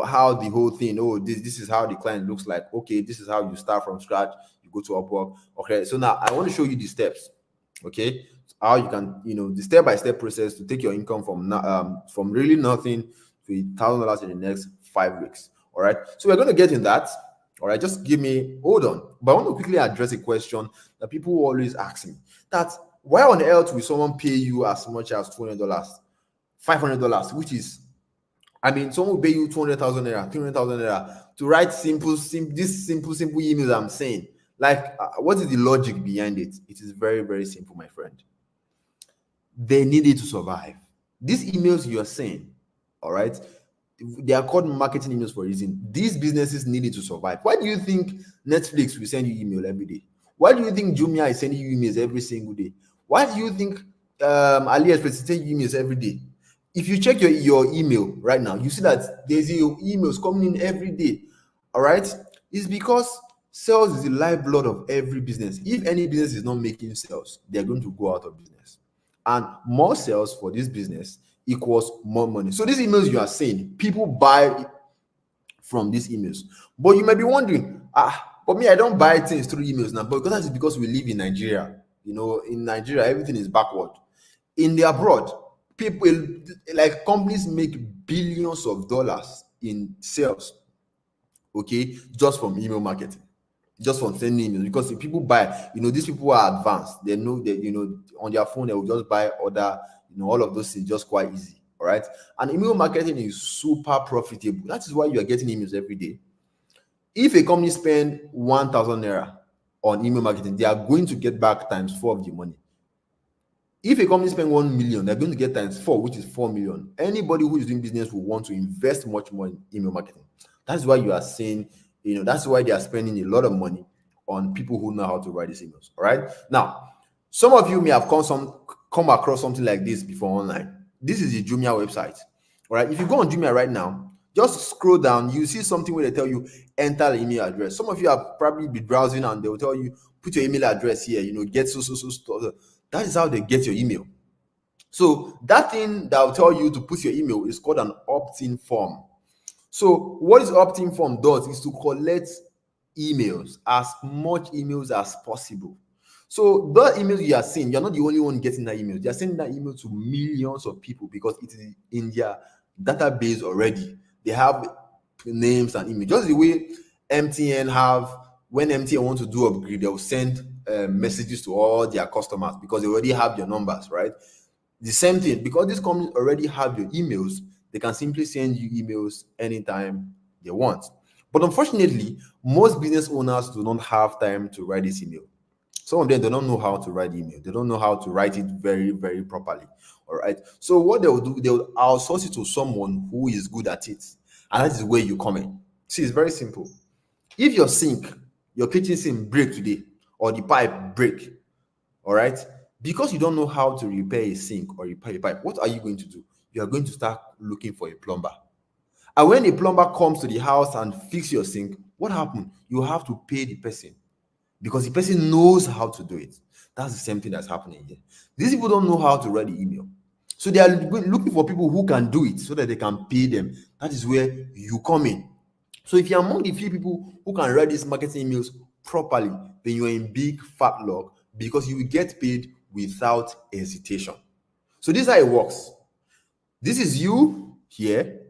how the whole thing, this is how the client looks like. Okay, this is how you start from scratch. You go to Upwork. Okay, so now I want to show you the steps. Okay, how you can, the step-by-step process to take your income from really nothing to $1,000 in the next 5 weeks. All right, so we're going to get in that. All right, just hold on. But I want to quickly address a question that people always ask me. That why on earth will someone pay you as much as $200, $500, which is, someone will pay you 200,000 naira, 300,000 naira to write simple emails I'm saying. Like, what is the logic behind it? It is very, very simple, my friend. They needed to survive. These emails you are saying, all right, they are called marketing emails for a reason. These businesses needed to survive. Why do you think Netflix will send you email every day? Why do you think Jumia is sending you emails every single day? Why do you think AliExpress is sending you emails every day? If you check your email right now, you see that there's emails coming in every day. All right, it's because sales is the lifeblood of every business. If any business is not making sales, they're going to go out of business. And more sales for this business equals more money. So these emails you are saying, people buy from these emails. But you might be wondering, but me, I don't buy things through emails now. But that's because we live in Nigeria. In Nigeria, everything is backward. In the abroad, people, like companies, make billions of dollars in sales, okay, just from email marketing, just from sending emails. Because if people buy, these people are advanced. They know that, on their phone, they will just buy other, all of those things just quite easy. All right. And email marketing is super profitable. That is why you are getting emails every day. If a company spend 1,000 naira on email marketing, they are going to get back times 4 of the money. If a company spend 1 million, they're going to get times 4, which is 4 million. Anybody who is doing business will want to invest much more in email marketing. That's why you are saying, that's why they are spending a lot of money on people who know how to write these emails. All right. Now, some of you may have come across something like this before online. This is the Jumia website. All right. If you go on Jumia right now, just scroll down, you see something where they tell you enter the email address. Some of you have probably been browsing and they will tell you put your email address here, get so stuff. That is how they get your email. So that thing that will tell you to put your email is called an opt-in form. So what this opt-in form does is to collect emails, as much emails as possible. So the emails you are seeing, you're not the only one getting that email. They are sending that email to millions of people because it is in their database already. They have names and images. Just the way MTN have, when MTN want to do upgrade, they'll send messages to all their customers because they already have your numbers, right? The same thing, because these companies already have your emails, they can simply send you emails anytime they want. But unfortunately, most business owners do not have time to write this email. Some of them, they don't know how to write email. They don't know how to write it very, very properly. All right. So what they'll do, they'll outsource it to someone who is good at it. And that is where you come in. See, it's very simple. If your kitchen sink break today, or the pipe break, all right, because you don't know how to repair a sink or repair a pipe, what are you going to do? You are going to start looking for a plumber. And when a plumber comes to the house and fix your sink, what happened? You have to pay the person because the person knows how to do it. That's the same thing that's happening here. These people don't know how to write the email. So they are looking for people who can do it so that they can pay them. That is where you come in. So if you're among the few people who can write these marketing emails properly, then you're in big fat luck because you will get paid without hesitation. So this is how it works. This is you here.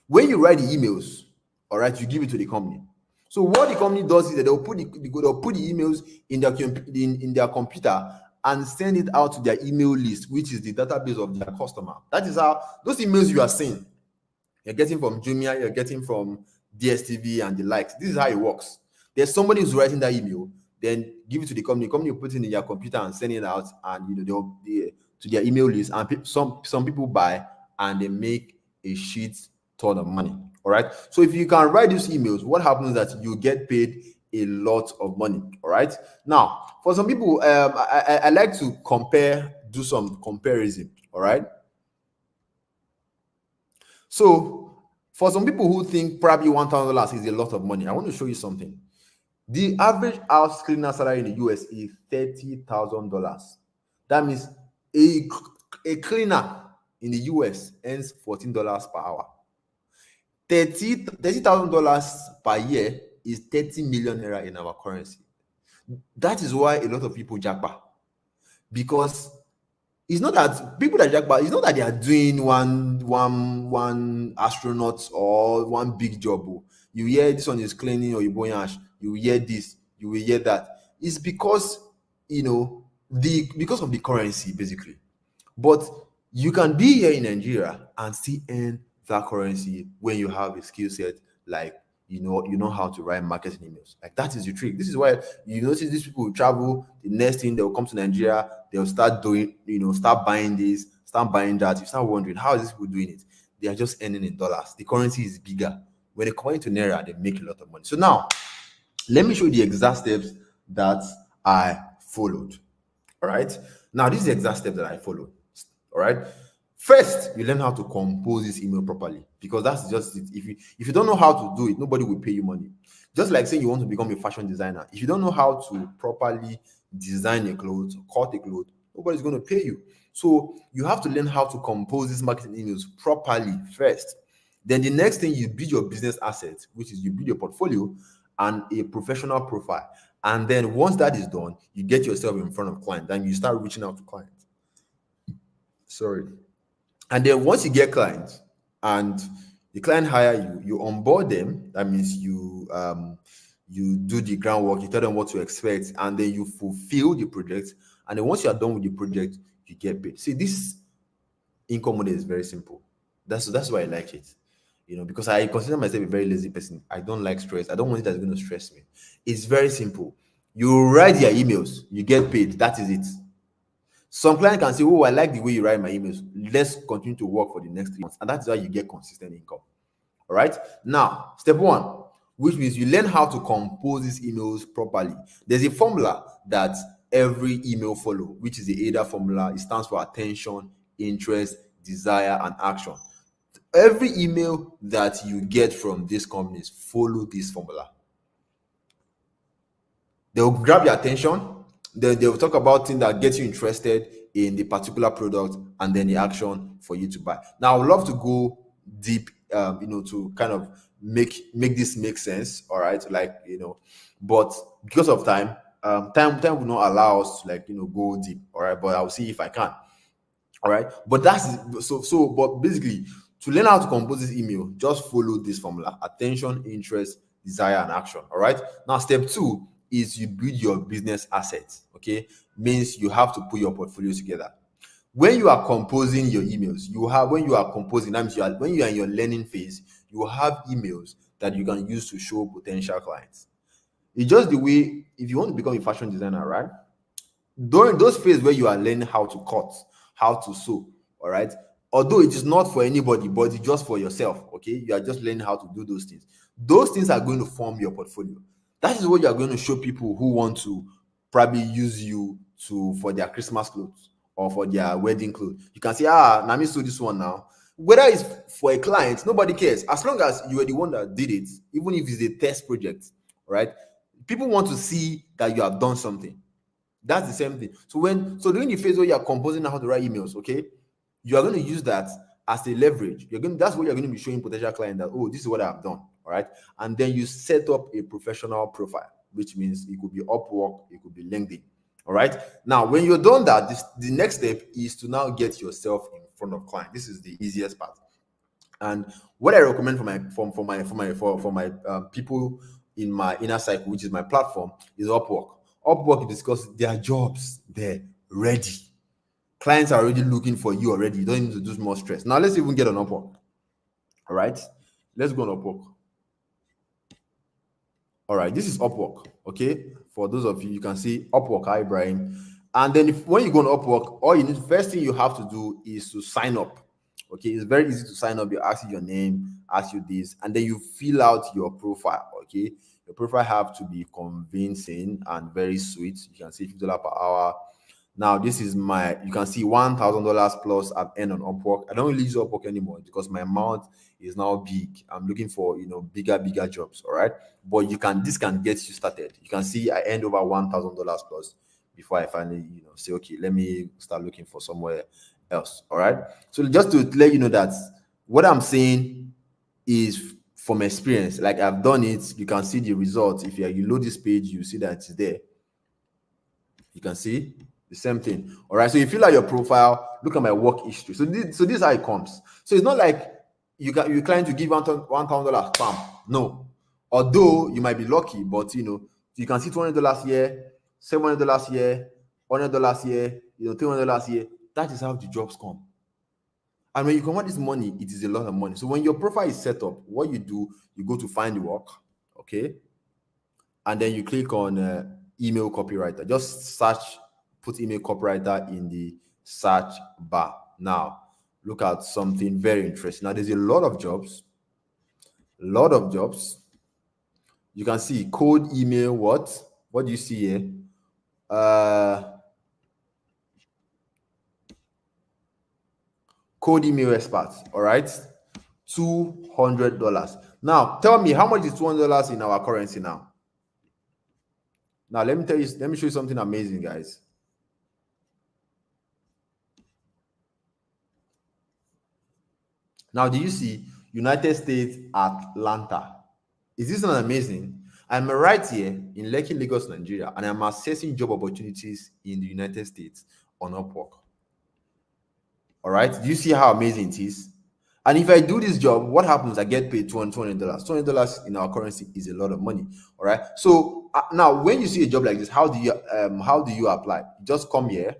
When you write the emails, all right, you give it to the company. So what the company does is that they'll put the emails in their computer and send it out to their email list, which is the database of their customer. That is how those emails you are seeing, you're getting from Jumia, you're getting from DSTV and the likes. This is how it works. There's somebody who's writing that email, then give it to the company. The company will put it in their computer and send it out, and they'll to their email list. And some people buy and they make a shit ton of money. All right. So if you can write these emails, what happens is that you get paid a lot of money. All right. Now, for some people, I like to do some comparison. All right. So for some people who think probably $1,000 is a lot of money, I want to show you something. The average house cleaner salary in the US is $30,000. That means a cleaner in the US earns $14 per hour. $30,000 per year is 30 million naira in our currency. That is why a lot of people jackpot, because it's not that people that jackpot, it's not that they are doing one astronaut or one big job. You hear this one is cleaning or you boy ash, you hear this, you will hear that. It's because because of the currency basically. But you can be here in Nigeria and still earn that currency when you have a skill set like you know how to write marketing emails. Like, that is the trick. This is why you notice these people who travel, the next thing they'll come to Nigeria, they'll start doing, start buying this, start buying that. You start wondering, how is these people doing it? They are just earning in dollars. The currency is bigger. When they come into naira, they make a lot of money. So now let me show you the exact steps that I followed. All right. Now this is the exact step that I followed. All right. First, you learn how to compose this email properly, because that's just it. If you don't know how to do it, nobody will pay you money. Just like saying you want to become a fashion designer. If you don't know how to properly design a clothes, cut a clothes, nobody's going to pay you. So you have to learn how to compose these marketing emails properly first. Then the next thing, you build your business assets, which is you build your portfolio and a professional profile. And then once that is done, you get yourself in front of clients. Then you start reaching out to clients. Sorry. And then once you get clients and the client hire you, you onboard them. That means you do the groundwork, you tell them what to expect, and then you fulfill the project. And then once you are done with the project, you get paid. See, this income model is very simple. That's why I like it. Because I consider myself a very lazy person. I don't like stress. I don't want it that's going to stress me. It's very simple. You write your emails, you get paid. That is it. Some client can say, oh, I like the way you write my emails. Let's continue to work for the next 3 months. And that's how you get consistent income. All right. Now, step 1, which means you learn how to compose these emails properly. There's a formula that every email follow, which is the ADA formula. It stands for attention, interest, desire, and action. Every email that you get from these companies follow this formula. They'll grab your attention. Then they'll talk about things that get you interested in the particular product, and then the action for you to buy. Now, I would love to go deep, to kind of make this make sense. All right, but because of time will not allow us to go deep. All right, but I'll see if I can. All right, but that's so. But basically, to learn how to compose this email, just follow this formula: attention, interest, desire, and action. All right. Now, step 2 is you build your business assets. Okay, means you have to put your portfolio together. When you are composing your emails, when you are composing, that means when you are in your learning phase, you have emails that you can use to show potential clients. It's just the way, if you want to become a fashion designer, right? During those phases where you are learning how to cut, how to sew, all right, although it is not for anybody but it's just for yourself, okay, you are just learning how to do those things are going to form your portfolio. That is what you are going to show people who want to probably use you to for their Christmas clothes or for their wedding clothes. You can say, now me sew this one now. Whether it's for a client, nobody cares, as long as you are the one that did it. Even if it's a test project, right, people want to see that you have done something. That's the same thing. So during the phase where you are composing how to write emails, okay, you are going to use that as a leverage. That's what you're going to be showing potential client that, oh, this is what I've done. All right. And then you set up a professional profile, which means it could be Upwork, it could be LinkedIn. All right. Now, when you're done that, the next step is to now get yourself in front of client. This is the easiest part. And what I recommend for my people in my inner cycle, which is my platform, is Upwork. Upwork is because there are jobs there ready. Clients are already looking for you already. You don't need to do more stress. Now let's even get on Upwork. All right, let's go on Upwork. All right, this is Upwork. Okay, for those of you, you can see Upwork. Hi, Brian. And then when you go on Upwork, first thing you have to do is to sign up. Okay, it's very easy to sign up. You ask you your name, ask you this, and then you fill out your profile. Okay, your profile have to be convincing and very sweet. You can see $50 per hour. Now, this is you can see $1,000 plus I've earned on Upwork. I don't really use Upwork anymore because my amount is now big. I'm looking for, bigger jobs. All right. But this can get you started. You can see I earned over $1,000 plus before I finally, say, okay, let me start looking for somewhere else. All right. So just to let you know that what I'm saying is from experience. Like I've done it. You can see the results. If you load this page, you see that it's there. You can see the same thing. All right. So you fill out your profile, look at my work history. So this is how it comes. So it's not like you're trying to give $1,000 spam. No. Although you might be lucky, but you can see $200 here, $700 here, $100 here, $300 here. That is how the jobs come. And when you convert this money, it is a lot of money. So when your profile is set up, what you do, you go to find work, okay, and then you click on email copywriter. Just put email copywriter in the search bar. Now, look at something very interesting. Now, there's a lot of jobs. You can see code email. What do you see here? Code email expert. All right, $200. Now, tell me, how much is $200 in our currency now? Now, let me show you something amazing, guys. Now, do you see United States, Atlanta? Is this not amazing? I'm right here in Lekki, Lagos, Nigeria, and I'm assessing job opportunities in the United States on Upwork. All right. Do you see how amazing it is? And if I do this job, what happens? I get paid $200. $200 in our currency is a lot of money. All right. So now, when you see a job like this, how do you apply? Just come here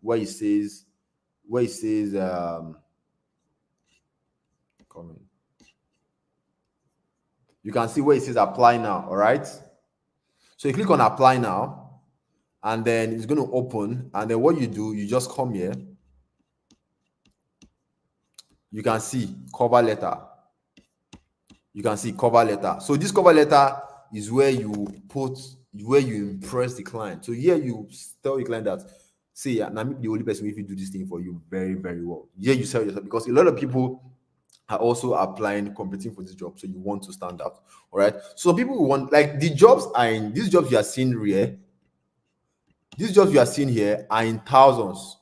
where it says come in. You can see where it says apply now. All right. So you click on apply now, and then it's going to open. And then what you do, you just come here. You can see cover letter. You can see cover letter. So this cover letter is where you impress the client. So here you tell the client that, say, I'm the only person if you do this thing for you very, very well. Here you sell yourself, because a lot of people are also applying, competing for this job. So you want to stand out. All right. So people want, like, these jobs you are seeing here. These jobs you are seeing here are in thousands.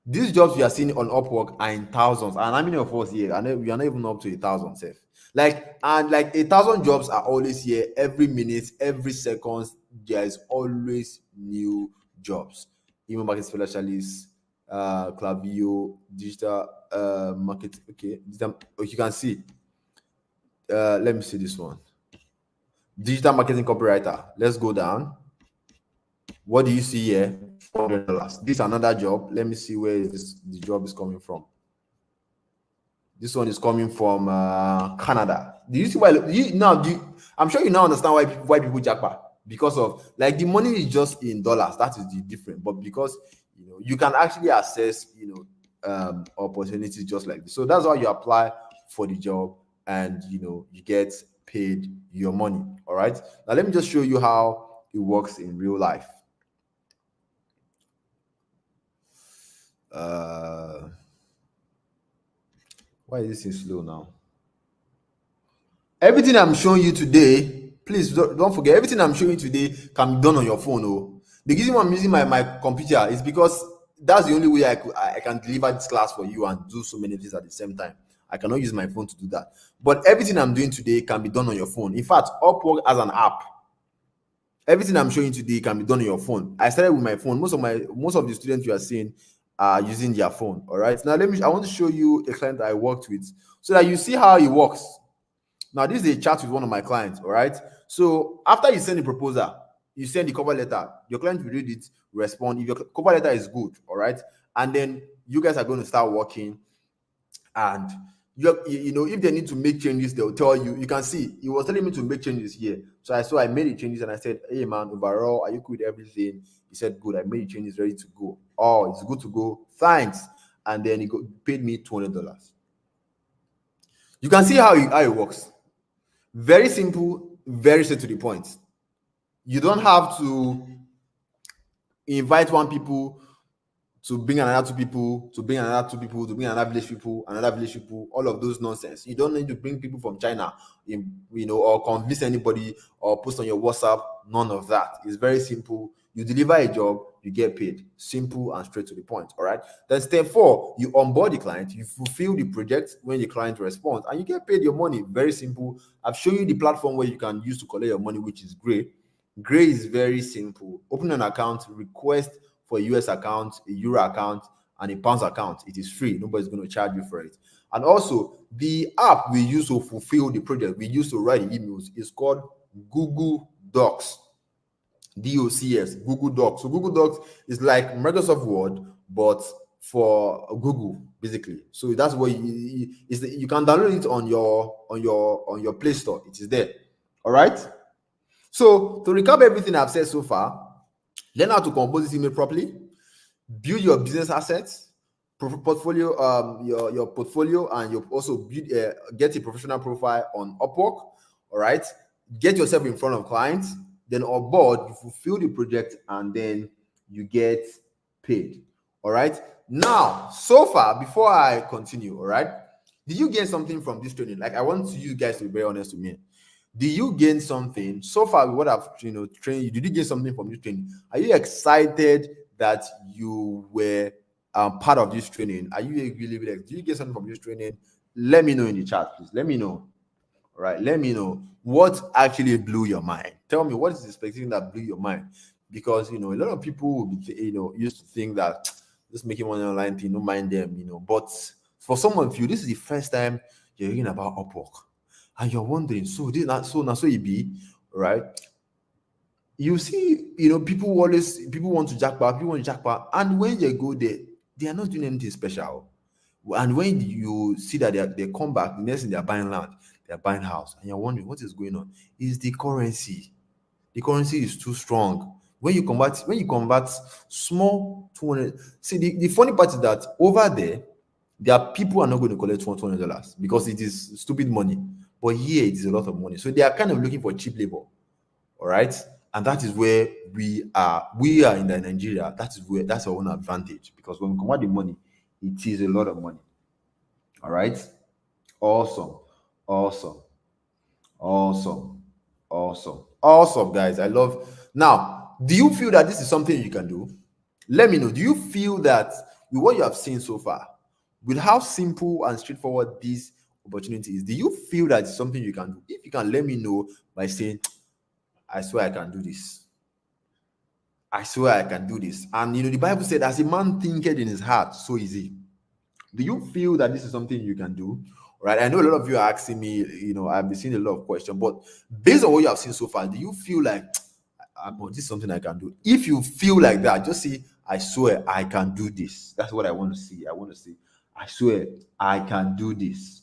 These jobs you are seeing on Upwork are in thousands. And how many of us here? We are not even up to 1,000 safe. Like 1,000 jobs are always here. Every minute, every second, there is always new jobs. Email marketing specialist, Clavio, digital marketing. Okay, you can see. Let me see this one. Digital marketing copywriter. Let's go down. What do you see here? $400. This is another job. Let me see where the job is coming from. This one is coming from Canada. Do you see why? I'm sure you now understand why people jackpot, because of, like, the money is just in dollars. That is the difference. But because you can actually access opportunities just like this. So that's how you apply for the job, and you get paid your money. All right. Now let me just show you how it works in real life. Why is this slow now? Everything I'm showing you today, please don't forget, everything I'm showing you today can be done on your phone. Oh, the reason why I'm using my computer is because that's the only way I can deliver this class for you and do so many things at the same time. I cannot use my phone to do that. But everything I'm doing today can be done on your phone. In fact, Upwork has an app. Everything I'm showing today can be done on your phone. I started with my phone. Most of the students you are seeing are using their phone. All right. Now I want to show you a client I worked with so that you see how it works. Now, this is a chat with one of my clients. All right. So after you send the proposal, you send the cover letter, your client will read it, respond. If your cover letter is good, all right, and then you guys are going to start working, and if they need to make changes, they'll tell you. You can see he was telling me to make changes here. So I made the changes, and I said, hey man, overall, are you cool with everything? He said, good. I made the changes, ready to go. Oh, it's good to go. Thanks. And then he paid me $200. You can see how it works. Very simple, very straight to the point. You don't have to invite one people to bring another two people, to bring another two people, to bring another village people, all of those nonsense. You don't need to bring people from China, or convince anybody or post on your WhatsApp. None of that. It's very simple. You deliver a job, you get paid. Simple and straight to the point. All right. Then step 4, you onboard the client, you fulfill the project when the client responds, and you get paid your money. Very simple. I've shown you the platform where you can use to collect your money, which is great. Gray is very simple. Open an account, request for a US account, a Euro account, and a Pounds account. It is free. Nobody's going to charge you for it. And also, the app we use to fulfill the project, we use to write emails, is called Google Docs. DOCS, Google Docs. So Google Docs is like Microsoft Word, but for Google, basically. So that's where you can download it on your Play Store. It is there. All right. So to recap everything I've said so far, learn how to compose this email properly, build your business assets, portfolio, your portfolio, and you also build get a professional profile on Upwork. All right. Get yourself in front of clients. Then on board, you fulfill the project, and then you get paid. All right. Now, so far, before I continue, all right, did you gain something from this training? Like, I want you guys to be very honest with me. Did you gain something so far with what I've trained you? Did you gain something from this training? Are you excited that you were part of this training? Are you really did you get something from this training? Let me know in the chat, please. Let me know. All right, let me know what actually blew your mind. Tell me what is the specific thing that blew your mind, because a lot of people will be used to think that just making money online thing, don't mind them, But for some of you, this is the first time you're hearing about Upwork, and you're wondering, so this not so now so it be right. You see, people want to jackpot, and when they go there, they are not doing anything special. And when you see that they come back, the next thing they're buying land, they're buying house, and you're wondering what is going on. Is the currency? The currency is too strong. When you convert small 200, see the funny part is that over there are people who are not going to collect $200 because it is stupid money. But here it is a lot of money. So they are kind of looking for cheap labor. All right. And that is where we are in Nigeria. That's our own advantage, because when we convert the money, it is a lot of money. All right. Awesome. Awesome, guys. I love. Now, do you feel that this is something you can do? Let me know. Do you feel that with what you have seen so far, with how simple and straightforward this opportunity is, do you feel that it's something you can do? If you can, let me know by saying, I swear I can do this. I swear I can do this. And the Bible said, as a man thinketh in his heart, so is he. Do you feel that this is something you can do? right? I know a lot of you are asking me, I've been seeing a lot of questions, but based on what you have seen so far, do you feel like, this is something I can do? If you feel like that, just say, I swear I can do this. That's what I want to see. I want to see, I swear I can do this.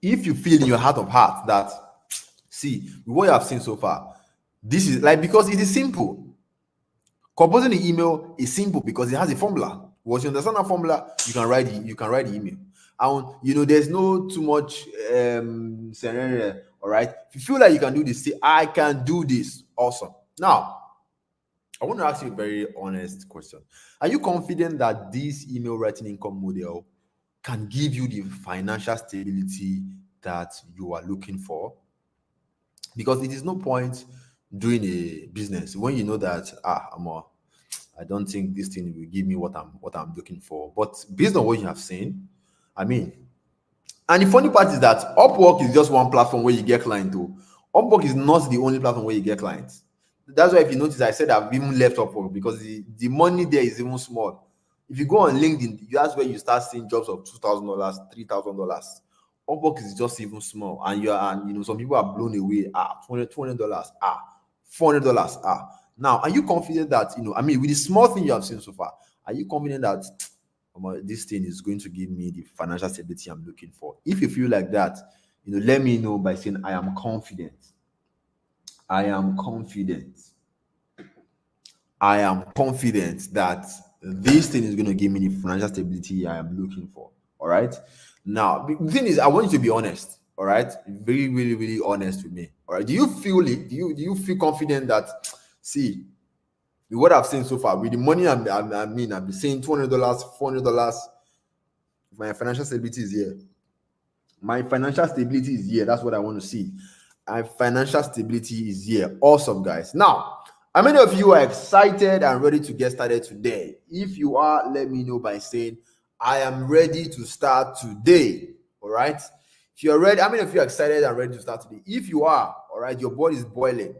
If you feel in your heart of heart that, see, with what you have seen so far, this is like, because it is simple. Composing the email is simple because it has a formula. Once you understand that formula, you can write the email. And there's no too much scenario. All right. If you feel like you can do this, say, I can do this. Awesome. Now, I want to ask you a very honest question. Are you confident that this email writing income model can give you the financial stability that you are looking for? Because it is no point doing a business when you know that I don't think this thing will give me what I'm looking for. But based on what you have seen, I mean, and the funny part is that Upwork is just one platform where you get clients. Though Upwork is not the only platform where you get clients. That's why, if you notice, I said I've even left Upwork because the money there is even small. If you go on LinkedIn, that's where you start seeing jobs of $2,000, $3,000. Upwork is just even small, and some people are blown away. $200, $400. Now, are you confident that with the small thing you have seen so far, are you confident that this thing is going to give me the financial stability I'm looking for? If you feel like that, let me know by saying, I am confident. I am confident. I am confident that this thing is going to give me the financial stability I am looking for. All right. Now, the thing is, I want you to be honest. All right. Very, really, really honest with me. All right. Do you feel it? Do you feel confident that, see, with what I've seen so far, with the money I've been saying $200, $400, my financial stability is here. My financial stability is here. That's what I want to see. My financial stability is here. Awesome, guys. Now, how many of you are excited and ready to get started today? If you are, let me know by saying, I am ready to start today. All right. If you're ready, how many of you are excited and ready to start today? If you are, all right, your body is boiling.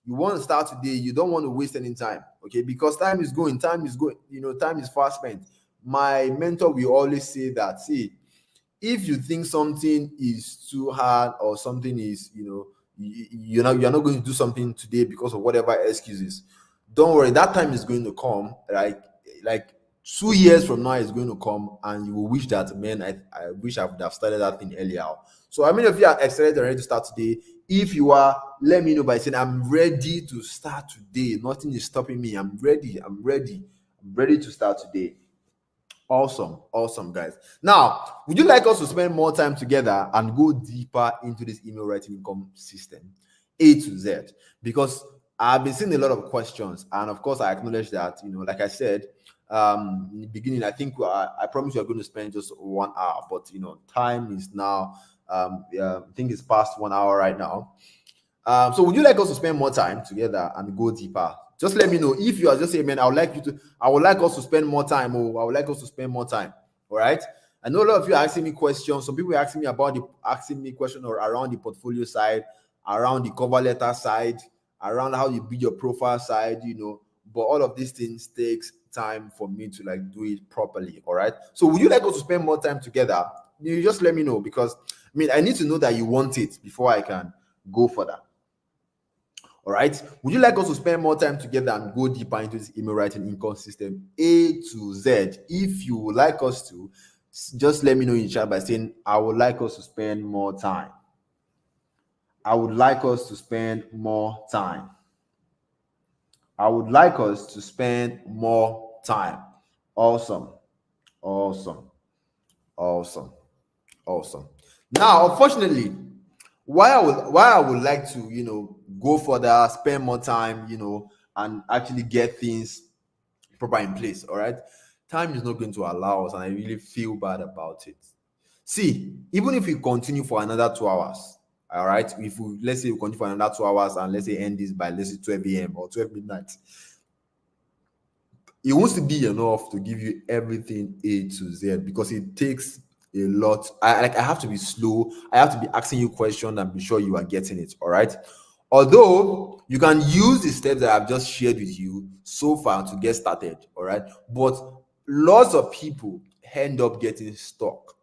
You want to start today. You don't want to waste any time. Okay. Because time is going. Time is fast spent. My mentor will always say that, see, if you think something is too hard or something is, you're not going to do something today because of whatever excuses, don't worry, that time is going to come. Like 2 years from now is going to come, and you will wish that, man, I wish I would have started that thing earlier. So how many of you are excited and ready to start today? If you are, let me know by saying, I'm ready to start today. Nothing is stopping me. I'm ready to start today. Awesome, guys. Now, would you like us to spend more time together and go deeper into this email writing income system, A to Z? Because I've been seeing a lot of questions, and of course, I acknowledge that, like I said in the beginning, I think I promised you are going to spend just 1 hour, but time is now, I think it's past 1 hour right now. So would you like us to spend more time together and go deeper? Just let me know. If you are just saying, man, I would like us to spend more time. I would like us to spend more time. All right. I know a lot of you are asking me questions. Some people are asking me questions around the portfolio side, around the cover letter side, around how you build your profile side, but all of these things takes time for me to do it properly. All right. So would you like us to spend more time together? You just let me know, because I need to know that you want it before I can go further. All right. Would you like us to spend more time together and go deeper into this email writing income system, A to Z? If you would like us to, just let me know in chat by saying, I would like us to spend more time. I would like us to spend more time. I would like us to spend more time. Awesome. Now, unfortunately, why I would like to go further, spend more time, and actually get things proper in place. All right, time is not going to allow us, and I really feel bad about it. See, even if we continue for another 2 hours, all right, let's say we continue for another 2 hours, and let's say end this by, let's say, 12 a.m. or 12 midnight, it wants to be enough to give you everything A to Z, because it takes a lot. I have to be slow. I have to be asking you questions and be sure you are getting it. All right. Although you can use the steps that I've just shared with you so far to get started. All right. But lots of people end up getting stuck,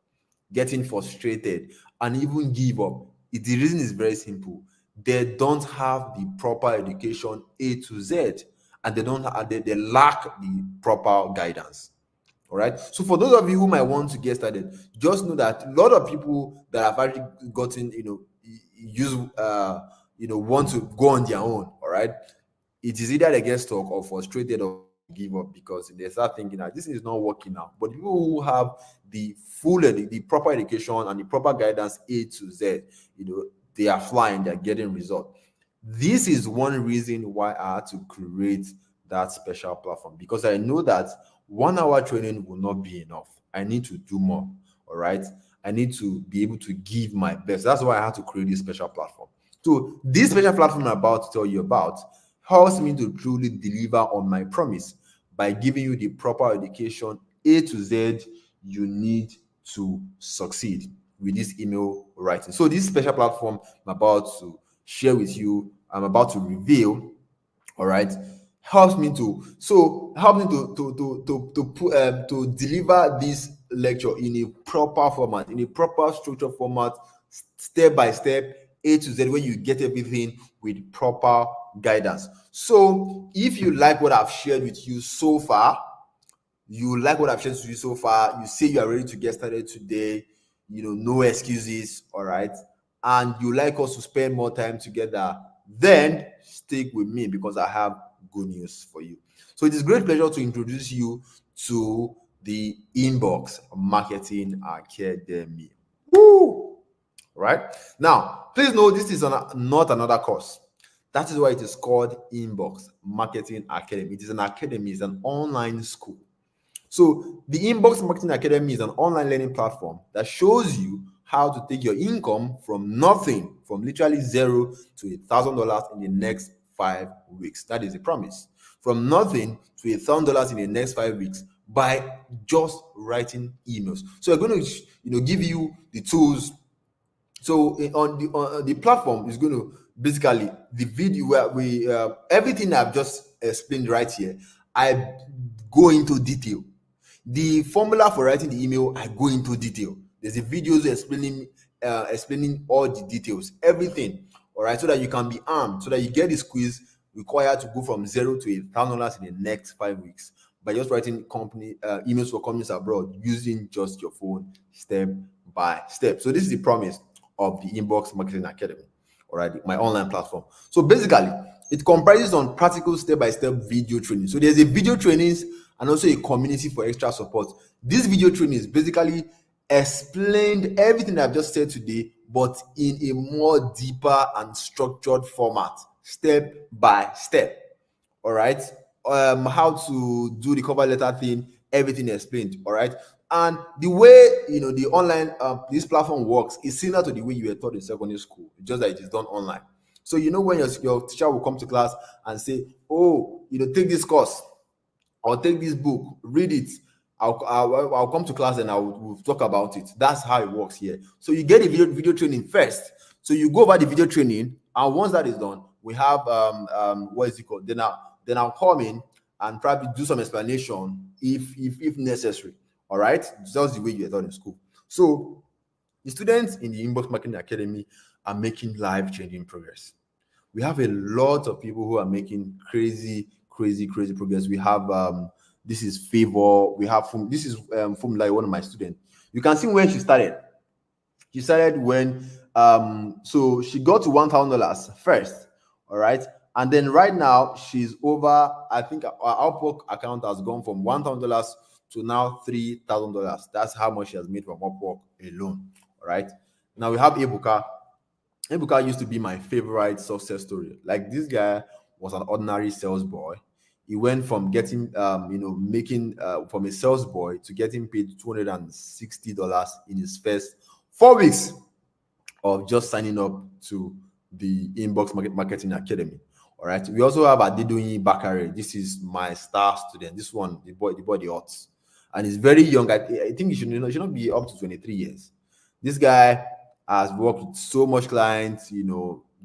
getting frustrated, and even give up. The reason is very simple. They don't have the proper education A to Z, and they don't have, they lack the proper guidance. All right. So for those of you who might want to get started, just know that a lot of people that have already gotten, use, want to go on their own. All right. It is either they get stuck or frustrated or give up because they start thinking that this is not working out. But people who have the proper education and the proper guidance A to Z, they are flying, they're getting results. This is one reason why I had to create that special platform, because I know that 1 hour training will not be enough. I need to do more. All right. I need to be able to give my best. That's why I had to create this special platform. So this special platform I'm about to tell you about helps me to truly deliver on my promise by giving you the proper education A to Z you need to succeed with this email writing. So this special platform I'm about to share with you, I'm about to reveal, all right, helps me to deliver this lecture in a proper format, in a proper structured format, step by step, A to Z, where you get everything with proper guidance. So if you like what I've shared with you so far, you say you are ready to get started today, no excuses, all right, and you like us to spend more time together, then stick with me because I have good news for you. So it is great pleasure to introduce you to the Inbox Marketing Academy. Woo! Right now, please know this is not another course. That is why it is called Inbox Marketing Academy. It is an academy, it's an online school. So the Inbox Marketing Academy is an online learning platform that shows you how to take your income from nothing, from literally zero to $1,000 in the next 5 weeks. That is a promise. From nothing to $1,000 in the next 5 weeks by just writing emails. So we're going to, give you the tools. So on the platform is going to basically the video where we everything I've just explained right here, I go into detail. The formula for writing the email, I go into detail. There's a videos explaining all the details, everything. All right, so that you can be armed, so that you get the squeeze required to go from zero to $1,000 in the next 5 weeks by just writing emails for companies abroad using just your phone, step by step. So this is the promise of the Inbox Marketing Academy. All right, my online platform. So basically, it comprises on practical step-by-step video training. So there's a video trainings and also a community for extra support. This video training is basically explained everything I've just said today, but in a more deeper and structured format, step by step. All right, how to do the cover letter thing, everything explained. All right, and the way the online this platform works is similar to the way you were taught in secondary school, just that it is done online. So when your teacher will come to class and say, oh, take this course or take this book, read it. I'll come to class and we'll talk about it. That's how it works here. So you get a video training first. So you go over the video training, and once that is done, we have what is it called? Then I'll come in and probably do some explanation if necessary. All right, just the way you are taught in school. So the students in the Inbox Marketing Academy are making life-changing progress. We have a lot of people who are making crazy progress. We have this is Favor. We have this is Fumla, one of my students. You can see when she started. She started when so she got to $1,000 first, all right, and then right now she's over. I think our Upwork account has gone from $1,000 to now $3,000. That's how much she has made from Upwork alone. All right. Now we have Ebuka. Ebuka used to be my favorite success story. Like, this guy was an ordinary sales boy. He went from getting, making from a sales boy to getting paid $260 in his first 4 weeks of just signing up to the Inbox Marketing Academy. All right. We also have Adedoyin Bakare. This is my star student. This one, the boy the odds. and he's very young. I think he should, he should not be up to 23 years. This guy has worked with so much clients,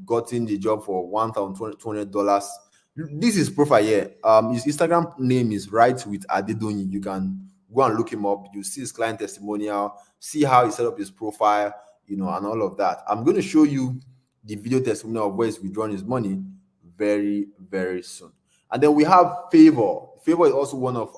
gotten the job for $1,200. This is profile here. His Instagram name is Right with Adedonyi. You can go and look him up. You see his client testimonial, see how he set up his profile, and all of that. I'm going to show you the video testimonial of where he's withdrawing his money very, very soon. And then we have Favor. Favor is also one of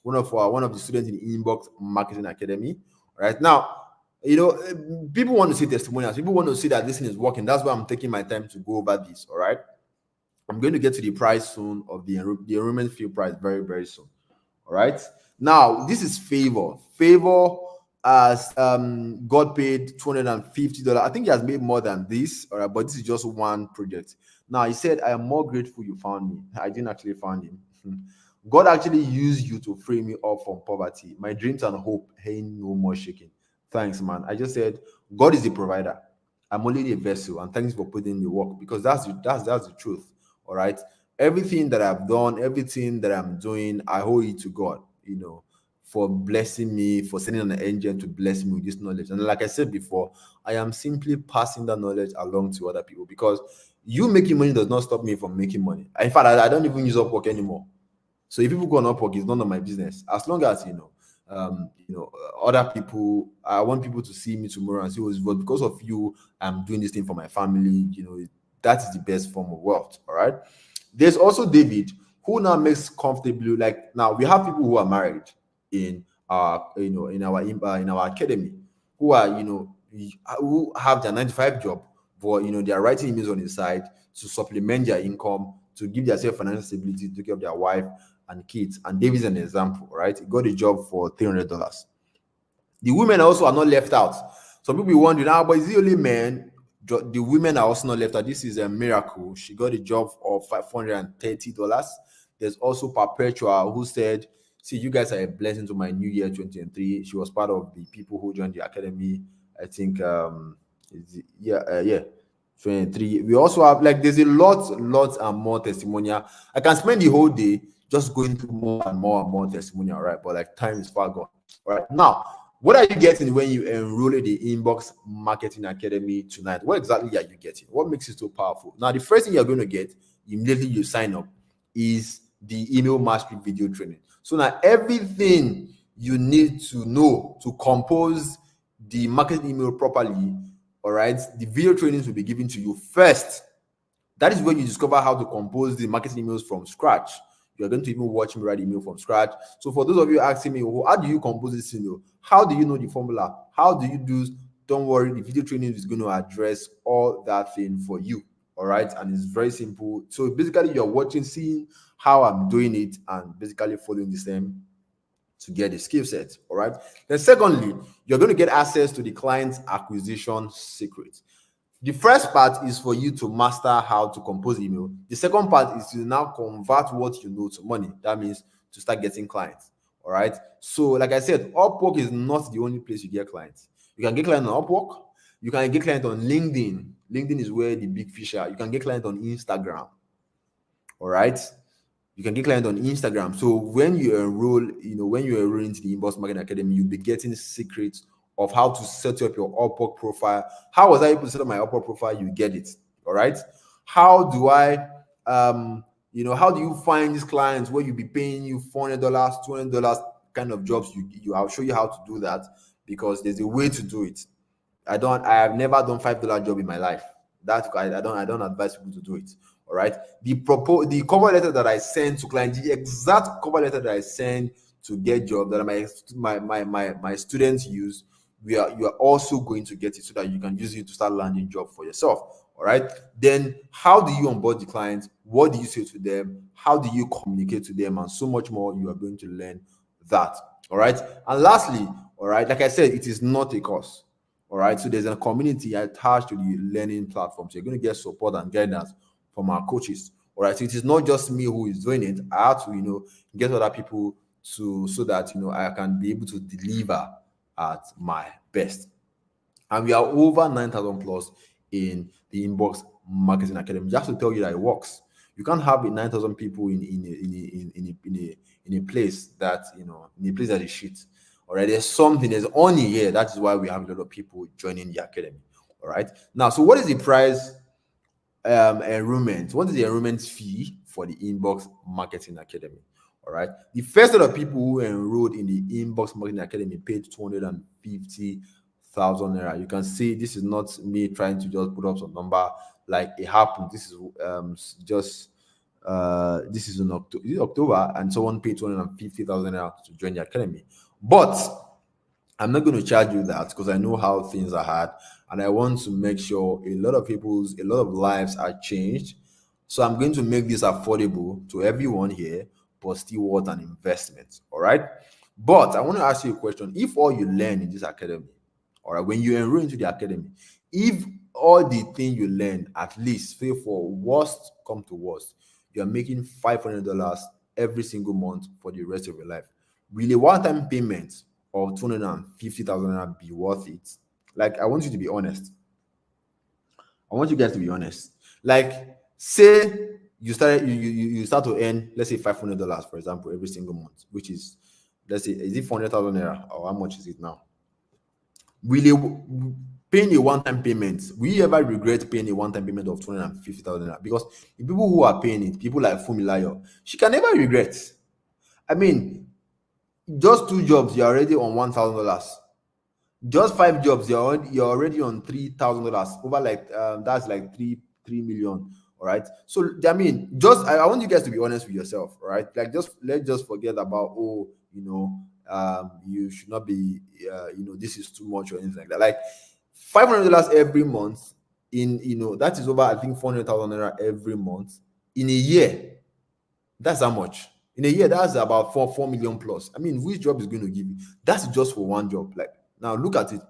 one of the students in the Inbox Marketing Academy. Right now, people want to see testimonials. People want to see that this thing is working. That's why I'm taking my time to go over this. All right. I'm going to get to the price soon of the enrollment fee price very, very soon. All right. Now, this is Favor. Favor has got paid $250. I think he has made more than this. All right, but this is just one project. Now, he said, I am more grateful you found me. I didn't actually find him. God actually used you to free me up from poverty. My dreams and hope ain't no more shaking. Thanks, man. I just said, God is the provider. I'm only a vessel, and thanks for putting in the work, because that's the truth. All right. Everything that I've done, everything that I'm doing, I owe it to God, for blessing me, for sending an angel to bless me with this knowledge. And like I said before, I am simply passing that knowledge along to other people, because you making money does not stop me from making money. In fact, I don't even use Upwork anymore. So if people go on Upwork, it's none of my business. As long as other people, I want people to see me tomorrow and say, oh, but because of you, I'm doing this thing for my family. That is the best form of wealth. All right. There's also David, who now makes comfortably, like, now we have people who are married in in our academy, who are who have their 9 to 5 job, but they are writing emails on the side to supplement their income, to give themselves financial stability, to take care of their wife and kids. And David is an example, right? He got a job for $300. The women also are not left out. Some people be wondering, but is the only men? The women are also not left out. This is a miracle. She got a job of $530. There's also Perpetua, who said, see, you guys are a blessing to my new year 2023. She was part of the people who joined the academy. I think, 23. We also have, like, there's a lot and more testimonial. I can spend the whole day just going through more and more testimonial, right? But like, time is far gone. All right. Now, what are you getting when you enroll in the Inbox Marketing Academy tonight? What exactly are you getting? What makes it so powerful? Now, the first thing you're going to get immediately you sign up is the email mastery video training. So now everything you need to know to compose the marketing email properly, all right, the video trainings will be given to you first. That is when you discover how to compose the marketing emails from scratch. You're going to even watch me write email from scratch. So for those of you asking me, how do you compose this email? How do you know the formula? How do you do? Don't worry, the video training is going to address all that thing for you. All right. And it's very simple. So basically, you're watching, seeing how I'm doing it, and basically following the same to get the skill set. All right. Then secondly, you're going to get access to the client acquisition secret. The first part is for you to master how to compose email. The second part is to now convert what you know to money. That means to start getting clients. All right. So like I said, Upwork is not the only place you get clients. You can get clients on Upwork. You can get clients on LinkedIn. LinkedIn is where the big fish are. You can get clients on Instagram. All right. You can get clients on Instagram. So when you enroll, when you enroll into the Inbox Marketing Academy, you'll be getting secrets of how to set up your Upwork profile. How was I able to set up my Upwork profile? You get it. All right. How do I, how do you find these clients where you'll be paying you $400, $200 kind of jobs? I'll show you how to do that, because there's a way to do it. I have never done $5 job in my life. I don't advise people to do it. All right. The cover letter that I send to clients, the exact cover letter that I send to get job that my students use, you are also going to get it, so that you can use it to start landing job for yourself. All right. Then how do you onboard the clients? What do you say to them? How do you communicate to them? And so much more. You are going to learn that. All right. And lastly, all right, like I said, it is not a course. All right. So there's a community attached to the learning platform. So you're going to get support and guidance from our coaches. All right. So it is not just me who is doing it. I have to, get other people so that, I can be able to deliver at my best. And we are over 9,000 plus in the Inbox Marketing Academy. Just to tell you that it works. You can't have 9,000 people in in a place that in a place that is shit. All right, there's only here. That is why we have a lot of people joining the academy. All right, now, so what is the price enrollment? What is the enrollment fee for the Inbox Marketing Academy? All right, the first set of people who enrolled in the Inbox Marketing Academy paid 250,000 naira. You can see this is not me trying to just put up some number like it happened. This is just this is in October, and someone paid 250,000 naira to join the academy. But I'm not going to charge you that because I know how things are hard, and I want to make sure a lot of lives are changed. So I'm going to make this affordable to everyone here, but still worth an investment. All right. But I want to ask you a question. If all you learn in this academy, all right, when you enroll into the academy, if all the thing you learn, at least say for worst come to worst, you're making $500 every single month for the rest of your life, will a one-time payment of 250,000 naira be worth it? Like, I want you to be honest. I want you guys to be honest. Like, say you start to earn, let's say $500, for example, every single month, which is, let's say, is it 400,000 naira, or how much is it now? Will you paying a one-time payment? Will you ever regret paying a one-time payment of 250,000 naira? Because the people who are paying it, people like Fumilayo, she can never regret. I mean, just 2 jobs, you're already on $1,000. Just 5 jobs, you're already on $3,000. Over like that's like 3 million. All right. So I mean, just I want you guys to be honest with yourself. All right. Like, let's just forget about you should not be this is too much or anything like that. Like, $500 every month that is over, I think, 400,000 naira every month in a year. That's how much. In a year, that's about 4 million plus. I mean, which job is going to give you? That's just for one job. Like, now look at it,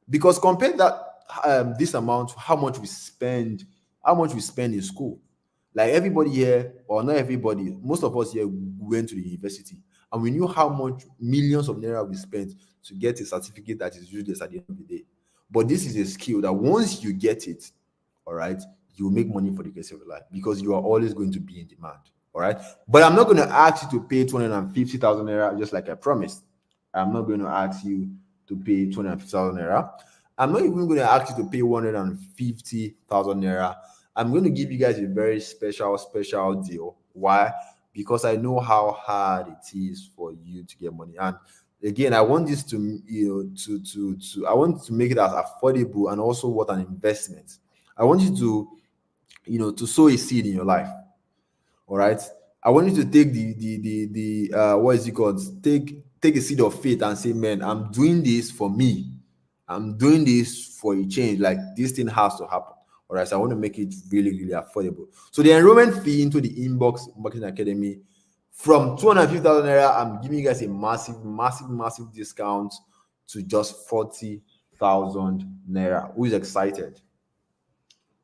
because compare that this amount to how much we spend in school. Like, everybody here, or not everybody, most of us here went to the university, and we knew how much millions of naira we spent to get a certificate that is useless at the end of the day. But this is a skill that once you get it, all right, you will make money for the rest of your life, because you are always going to be in demand. All right. But I'm not going to ask you to pay 250,000 naira just like I promised. I'm not going to ask you to pay 250,000 naira. I'm not even going to ask you to pay 150,000 naira. I'm going to give you guys a very special deal. Why? Because I know how hard it is for you to get money. And again, I want this to I want to make it as affordable and also what an investment. I want you to sow a seed in your life. All right. I want you to take the what is it called? Take a seed of faith and say, man, I'm doing this for me. I'm doing this for a change. Like, this thing has to happen. All right. So I want to make it really, really affordable. So the enrollment fee into the Inbox Marketing Academy from 250,000 naira, I'm giving you guys a massive discount to just 40,000 naira. Who is excited?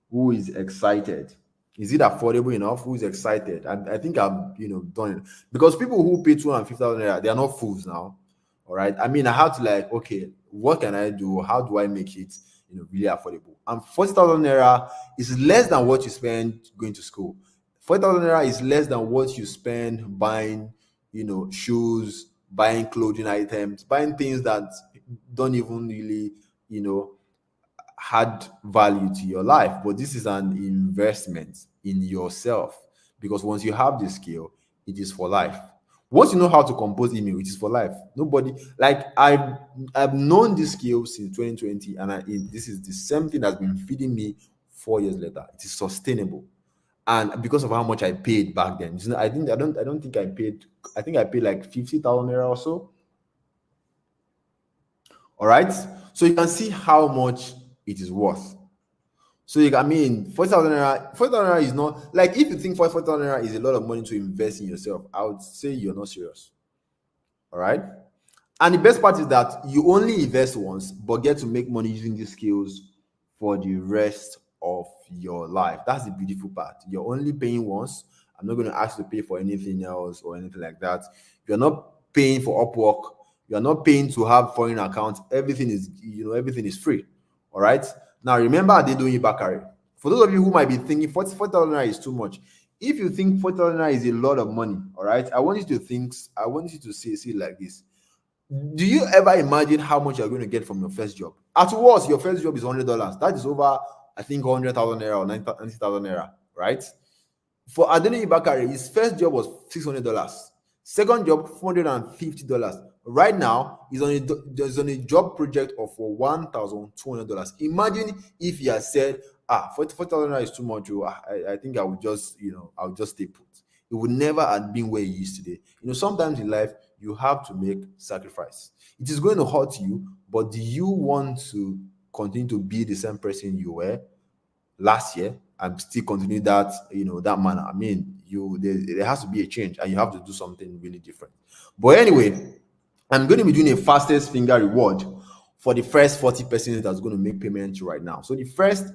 Who is excited? Is it affordable enough? Who is excited? I think I've done it, because people who pay 250,000 naira, they are not fools now. All right. I mean, I had to, like, okay, what can I do? How do I make it really affordable? And 40,000 naira is less than what you spend going to school. 40,000 naira is less than what you spend buying shoes, buying clothing items, buying things that don't even really had value to your life. But this is an investment in yourself, because once you have the skill, it is for life. Once you know how to compose email, it is for life. Nobody, like, I've known this skill since 2020, and this is the same thing that's been feeding me 4 years later. It is sustainable, and because of how much I paid back then, I don't think I paid. I think I paid like 50,000 naira or so. All right, so you can see how much it is worth. So 40,000 naira is not, like, if you think 40,000 naira is a lot of money to invest in yourself, I would say you're not serious. All right. And the best part is that you only invest once, but get to make money using these skills for the rest of your life. That's the beautiful part. You're only paying once. I'm not going to ask you to pay for anything else or anything like that. You're not paying for Upwork. You're not paying to have foreign accounts. Everything is free. All right. Now, remember, I did doing Bakari. For those of you who might be thinking 40,000 naira is too much, If you think 40,000 naira is a lot of money, all right, I want you to think, I want you to see it like this. Do you ever imagine how much you're going to get from your first job? At worst, your first job is $100. That is over, I think, 100,000 naira or 90,000 naira, right? For Adeni Bakari, his first job was $600. Second job, $450. Right now, he's on a job project of for $1,200. Imagine if he had said, 40,000 is too much. I think I would just, I'll just stay put. It would never have been where he is today. Sometimes in life, you have to make sacrifice. It is going to hurt you, but do you want to continue to be the same person you were last year and still continue that, that manner? I mean, there has to be a change, and you have to do something really different. But anyway, I'm going to be doing a fastest finger reward for the first 40 persons that's going to make payment right now. So the first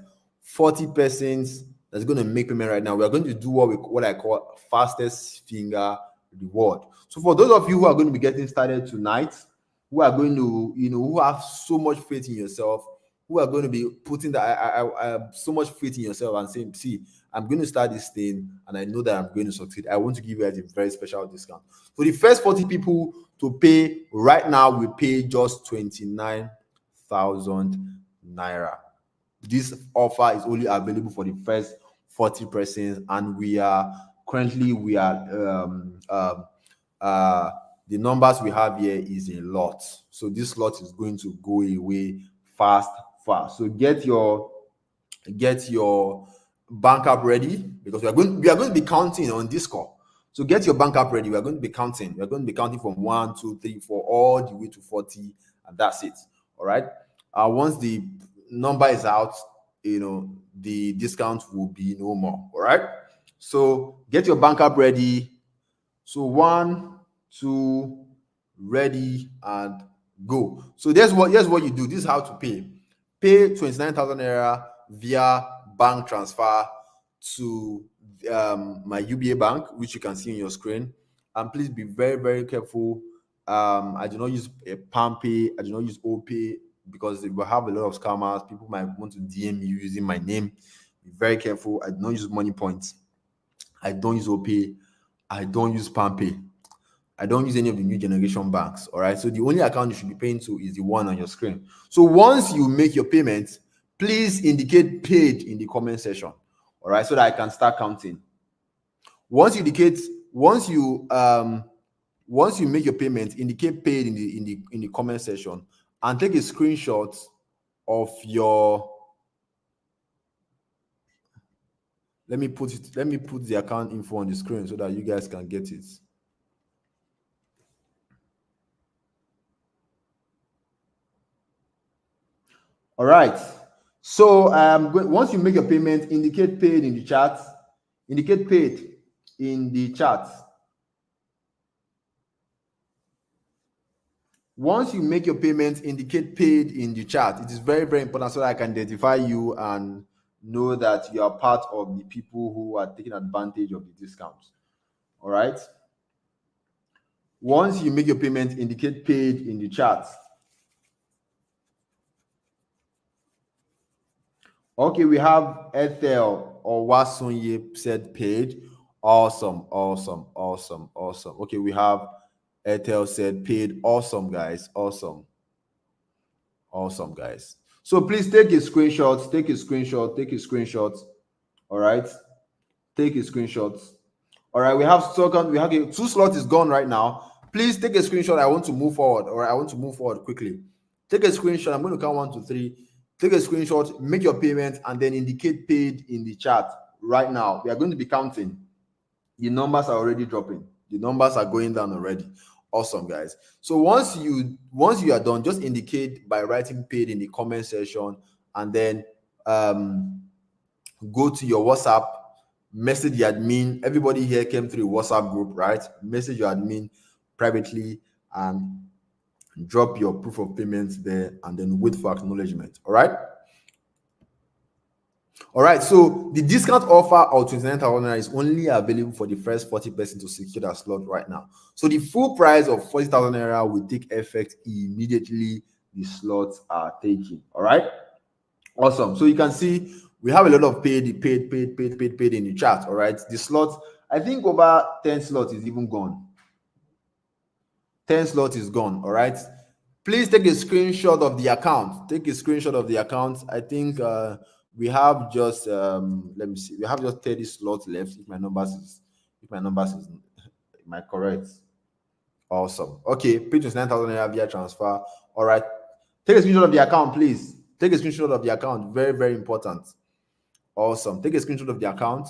40 persons that's going to make payment right now, we are going to do what I call fastest finger reward. So for those of you who are going to be getting started tonight, who are going to, who have so much faith in yourself, who are going to be putting I have so much faith in yourself and saying, see, I'm going to start this thing and I know that I'm going to succeed, I want to give you guys a very special discount. For the first 40 people to pay right now, we pay just 29,000 naira. This offer is only available for the first 40 persons, and we are the numbers we have here is a lot. So this lot is going to go away fast. So get your bank app ready, because we are going to be counting on this call. So get your bank app ready. We are going to be counting. We are going to be counting from 1, 2, 3, 4, all the way to 40, and that's it. All right. Once the number is out, the discount will be no more. All right. So get your bank app ready. So 1, 2, ready, and go. So here's what you do. This is how to pay. Pay 29,000 naira via bank transfer to my UBA bank, which you can see on your screen. And please be very, very careful. I do not use a PalmPay. I do not use OPay, because we will have a lot of scammers. People might want to DM you using my name. Be very careful. I do not use money points. I don't use OPay. I don't use PalmPay. I don't use any of the new generation banks. All right. So the only account you should be paying to is the one on your screen. So once you make your payment, please indicate paid in the comment section. All right. So that I can start counting. Once you make your payment, indicate paid in the comment section, and take a screenshot of your. Let me put the account info on the screen so that you guys can get it. All right. So once you make your payment, indicate paid in the chat. Indicate paid in the chat. Once you make your payment, indicate paid in the chat. It is very, very important so that I can identify you and know that you are part of the people who are taking advantage of the discounts. All right. Once you make your payment, indicate paid in the chat. Okay, we have Ethel or Wasunye said paid. Awesome. Okay, we have Ethel said paid. Awesome, guys. Awesome, guys. So please take a screenshot. Take a screenshot. All right. Take a screenshot. All right. We have 2 slots is gone right now. Please take a screenshot. I want to move forward. All right. I want to move forward quickly. Take a screenshot. I'm going to count 1, 2, 3. Take a screenshot, make your payment, and then indicate paid in the chat right now. We are going to be counting. The numbers are already dropping. The numbers are going down already. Awesome, guys. So once you are done, just indicate by writing paid in the comment section, and then go to your WhatsApp, message the admin. Everybody here came through a WhatsApp group, right? Message your admin privately and drop your proof of payments there, and then wait for acknowledgement. All right. So the discount offer of 29,000 is only available for the first 40 persons to secure that slot right now. So the full price of 40,000 naira will take effect immediately the slots are taken. All right. Awesome. So you can see We have a lot of paid in the chat. All right, the slots, I think over 10 slots is even gone. 10 slot is gone. All right, please take a screenshot of the account. Take a screenshot of the account. I think we have just let me see, we have just 30 slots left. If my numbers is, am I correct? Awesome. Okay, pay 29,000 naira via transfer. All right, take a screenshot of the account, please. Take a screenshot of the account. Very, very important. Awesome. Take a screenshot of the account.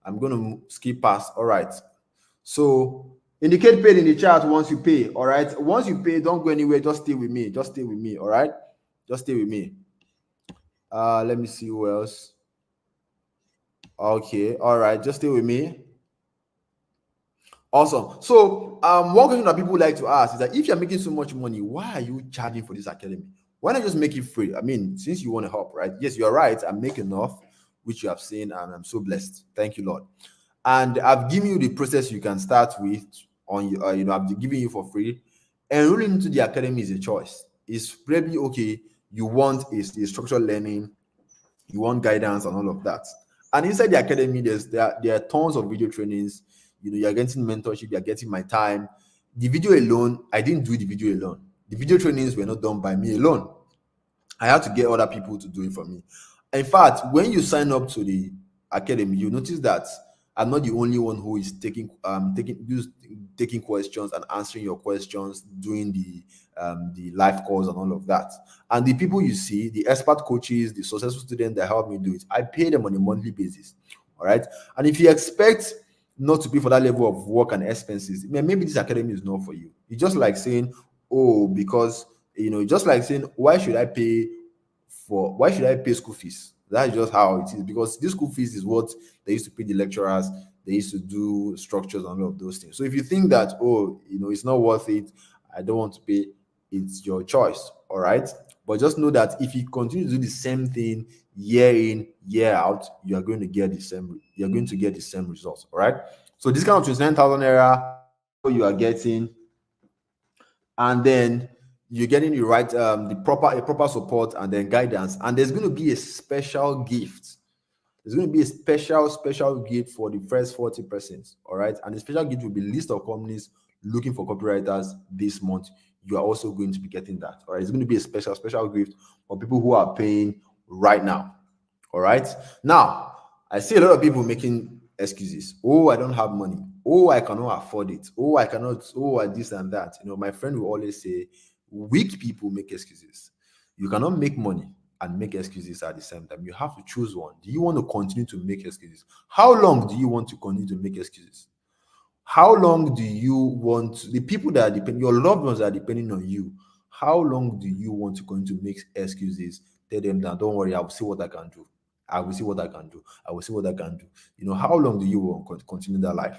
I'm going to skip past. All right. So indicate paid in the chat once you pay. All right. Once you pay, don't go anywhere. Just stay with me. Just stay with me. All right. Just stay with me. Let me see who else. Okay. All right. Just stay with me. Awesome. So one question that people like to ask is that if you're making so much money, why are you charging for this academy? Why not just make it free? I mean, since you want to help, right? Yes, you're right. I'm making enough, which you have seen, and I'm so blessed. Thank you, Lord. And I've given you the process you can start with on your, I've given you for free. Enrolling into the academy is a choice. It's probably okay. You want a structured learning, you want guidance and all of that. And inside the academy, there are tons of video trainings. You're getting mentorship, you're getting my time. The video alone, I didn't do the video alone. The video trainings were not done by me alone. I had to get other people to do it for me. In fact, when you sign up to the academy, you notice that I'm not the only one who is taking questions and answering your questions, doing the live calls and all of that. And the people you see, the expert coaches, the successful students that help me do it, I pay them on a monthly basis. All right. And if you expect not to pay for that level of work and expenses, maybe this academy is not for you. It's just like saying, oh, because just like saying, why should I pay school fees? That's just how it is, because this school fees is what they used to pay the lecturers, they used to do structures and all of those things. So if you think that, oh, it's not worth it, I don't want to pay, it's your choice. All right. But just know that if you continue to do the same thing year in, year out, you're going to get the same results. All right. So this kind of 29,000 naira you are getting, and then you're getting the right a proper support and then guidance, and there's going to be a special gift. There's going to be a special gift for the first 40%. All right, and the special gift will be list of companies looking for copywriters this month. You are also going to be getting that. All right, it's going to be a special gift for people who are paying right now. All right, now I see a lot of people making excuses. Oh, I don't have money. Oh, I cannot afford it. Oh, I cannot. Oh, this and that. My friend will always say, weak people make excuses. You cannot make money and make excuses at the same time. You have to choose one. Do you want to continue to make excuses? How long do you want to continue to make excuses? How long do you want the people that are depending, your loved ones that are depending on you? How long do you want to continue to make excuses? Tell them that, don't worry, I will see what I can do. I will see what I can do. I will see what I can do. How long do you want to continue that life?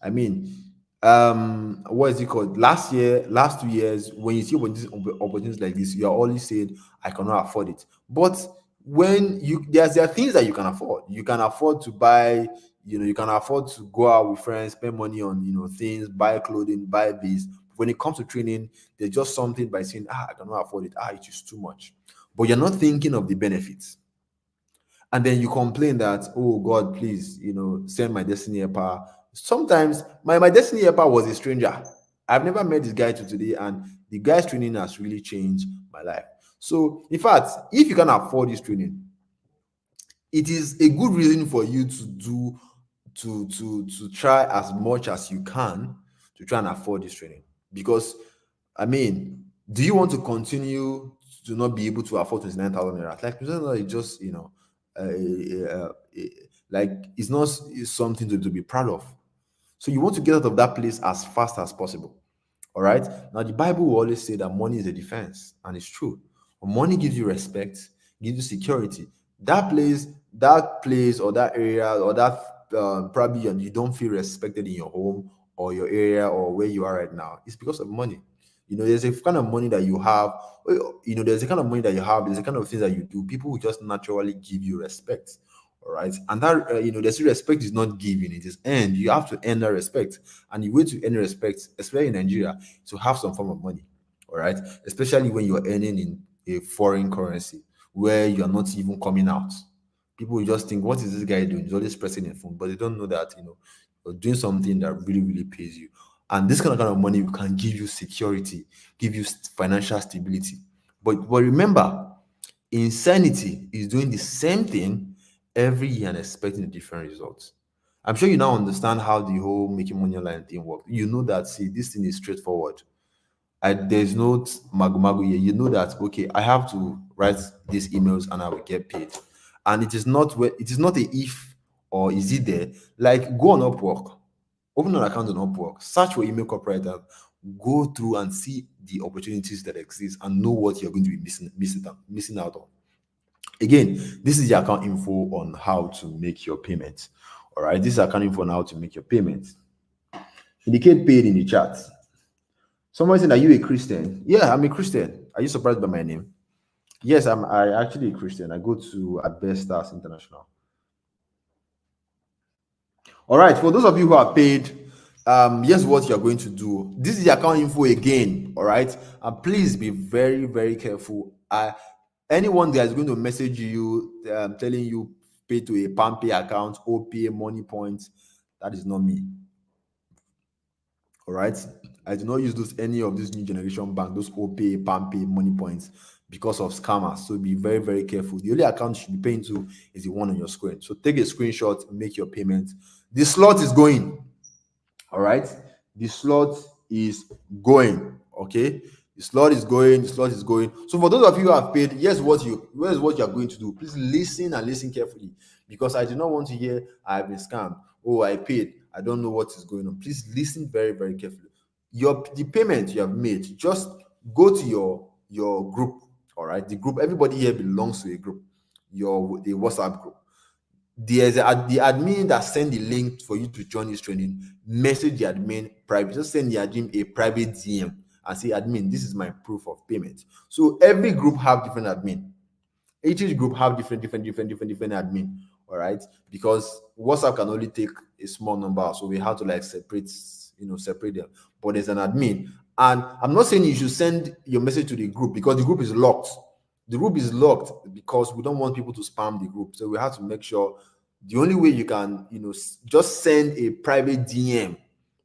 I mean, what is it called? Last 2 years, when you see opportunities like this, you are always saying, I cannot afford it. But when there are things that you can afford. You can afford to buy, you can afford to go out with friends, spend money on, things, buy clothing, buy this. When it comes to training, there's just something by saying, I cannot afford it. It is too much. But you're not thinking of the benefits. And then you complain that, oh God, please, send my destiny helper. Sometimes my destiny helper was a stranger. I've never met this guy to today, and the guy's training has really changed my life. So in fact, if you can afford this training, it is a good reason for you to try as much as you can to try and afford this training. Because do you want to continue to not be able to afford 29,000 naira? Like, it's just like, it's not something to be proud of. So you want to get out of that place as fast as possible. All right. Now, the Bible will always say that money is a defense, and it's true. Money gives you respect, gives you security. That place, or that area, or that probably you don't feel respected in your home or your area or where you are right now. It's because of money. There's a kind of money that you have. There's a kind of money that you have. There's a kind of things that you do. People will just naturally give you respect. All right. And that, there's respect is not given, it is earned. You have to earn that respect. And the way to earn respect, especially in Nigeria, is to have some form of money. All right. Especially when you're earning in a foreign currency where you're not even coming out. People will just think, what is this guy doing? He's always pressing his phone, but they don't know that you're doing something that really, really pays you. And this kind of money can give you security, give you financial stability. But remember, insanity is doing the same thing every year and expecting a different result. I'm sure you now understand how the whole making money online thing works. You know that, see, this thing is straightforward. There's no magu magu here. You know that, okay, I have to write these emails and I will get paid. And it is not a if or is it there. Like, go on Upwork, open an account on Upwork, search for email copywriter, go through and see the opportunities that exist and know what you're going to be missing out on. Again, this is the account info on how to make your payments. All right, this is account info on how to make your payments. Indicate paid in the chat. Someone said, "Are you a Christian?" Yeah, I'm a Christian. Are you surprised by my name? Yes, I actually a Christian. I go to Stars International. All right, for those of you who are paid, here's what you're going to do. This is the account info again. All right, and please be very, very careful. Anyone that is going to message you telling you pay to a PalmPay account, OPay, Money Points, that is not me. All right, I do not use any of these new generation bank, those OPay, PalmPay, Money Points, because of scammers. So be very, very careful. The only account you should be paying to is the one on your screen. So take a screenshot, make your payment. The slot is going. All right, the slot is going. Okay, the slot is going. The slot is going. So for those of you who have paid, here's what you are going to do. Please listen and listen carefully, because I do not want to hear I have been scammed. Oh, I paid. I don't know what is going on. Please listen very, very carefully. The payment you have made, just go to your group. All right, the group. Everybody here belongs to a group. The WhatsApp group. There's the admin that send the link for you to join this training. Message the admin private. Just send the admin a private DM and say, admin, this is my proof of payment. So every group have different admin. Each group have different admin. All right, because WhatsApp can only take a small number, so we have to like separate them. But there's an admin, and I'm not saying you should send your message to the group, because the group is locked. The group is locked because we don't want people to spam the group. So we have to make sure the only way you can, just send a private DM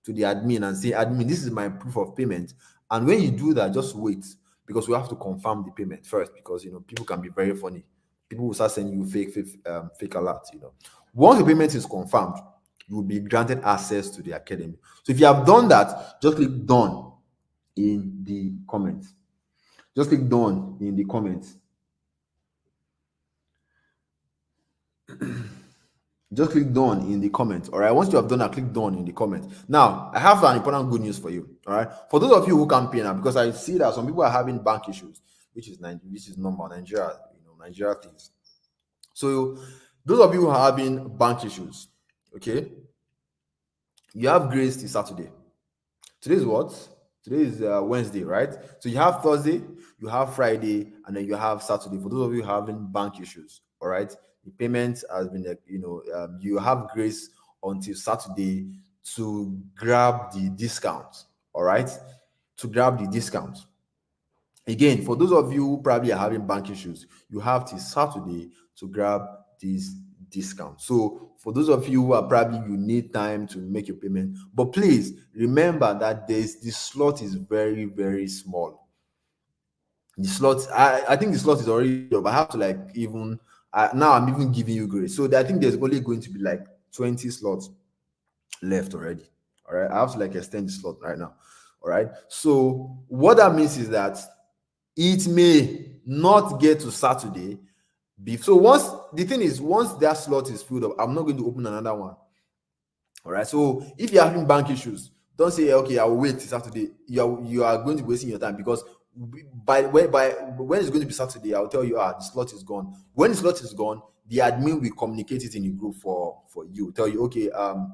to the admin and say, admin, this is my proof of payment. And when you do that, just wait, because we have to confirm the payment first, because people can be very funny. People will start sending you fake alerts. Once the payment is confirmed, you will be granted access to the academy. So if you have done that, just click done in the comments. Just click done in the comments. Just click done in the comments. All right. Once you have done that, click done in the comments. Now, I have an important good news for you. All right. For those of you who can't pay now, because I see that some people are having bank issues, which is normal. Nigeria things. So, those of you who are having bank issues, okay, you have grace till Saturday. Today is what? Today is Wednesday, right? So you have Thursday, you have Friday, and then you have Saturday. For those of you having bank issues, all right, the payment has been, you have grace until Saturday to grab the discount, all right, to grab the discount. Again, for those of you who probably are having bank issues, you have till Saturday to grab this discount. So for those of you who are probably you need time to make your payment, but please remember that this slot is very, very small. The slot, I think the slot is already up. I have to now I'm even giving you grace. So I think there's only going to be like 20 slots left already. All right, I have to extend the slot right now. All right, so what that means is that it may not get to Saturday. So once that slot is filled up, I'm not going to open another one. All right. So if you're having bank issues, don't say, okay, I will wait till Saturday. You are going to be wasting your time, because by when it's going to be Saturday, I'll tell you, the slot is gone. When the slot is gone, the admin will communicate it in the group for you. Tell you, okay,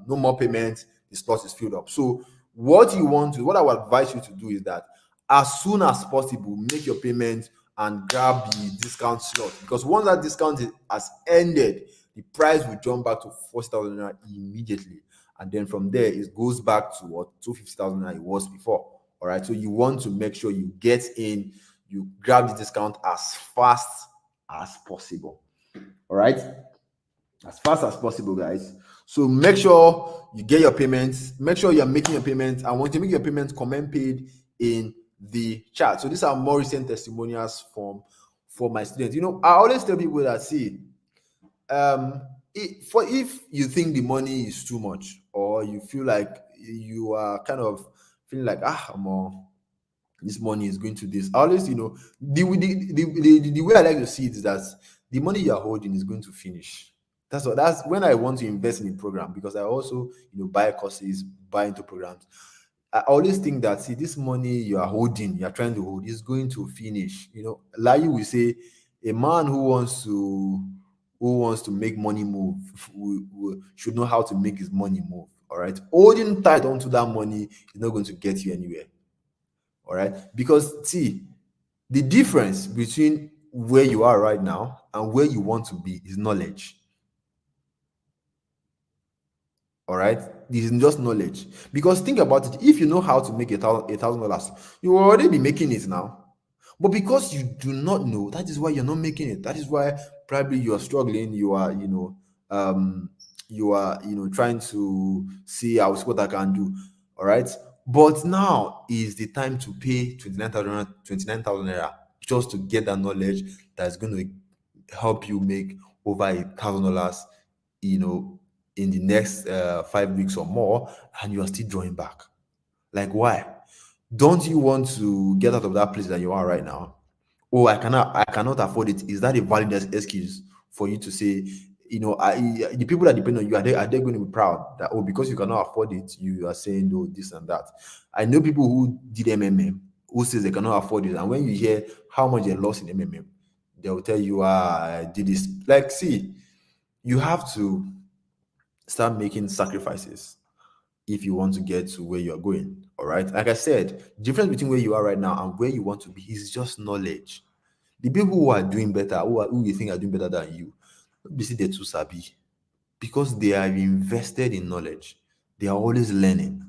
no more payments. The slot is filled up. So what I would advise you to do is that as soon as possible, make your payment and grab the discount slot, because once that discount has ended, the price will jump back to 40,000 naira immediately, and then from there it goes back to what 250,000 naira it was before. All right, so you want to make sure you get in, you grab the discount as fast as possible. All right. as fast as possible, guys. So make sure you get your payments. Make sure you're making your payments. And once you make your payments, comment paid in the chat. So these are more recent testimonials from for my students. I always tell people that, see, if you think the money is too much, or you feel like you are kind of feeling like, more this money is going to this. I always, the way I like to see it is that the money you are holding is going to finish. That's when I want to invest in a program, because I also, buy courses, buy into programs. I always think that, see, this money you are holding, you are trying to hold, is going to finish. Like you will say, a man who wants to make money move should know how to make his money move. All right, holding tight onto that money is not going to get you anywhere. All right, because, see, the difference between where you are right now and where you want to be is knowledge. All right, this is just knowledge. Because think about it: if you know how to make $1,000, you will already be making it now. But because you do not know, that is why you're not making it. That is why probably you are struggling. You are trying to see how what I can do. All right. But now is the time to pay 29,000 naira just to get that knowledge that's going to help you make over $1,000, you know, in the next 5 weeks or more, and you are still drawing back. Like, why? Don't you want to get out of that place that you are right now? Oh, I cannot afford it. Is that a valid excuse for you to say, the people that depend on you, are they going to be proud that, oh, because you cannot afford it, you are saying no, this and that? I know people who did MMM who says they cannot afford it, and when you hear how much they lost in MMM, they will tell you, I did this. Like, see, you have to start making sacrifices if you want to get to where you're going. All right. Like I said, difference between where you are right now and where you want to be is just knowledge. The people who are doing better, who you think are doing better than you, don't be see they're too sabi, because they have invested in knowledge. They are always learning.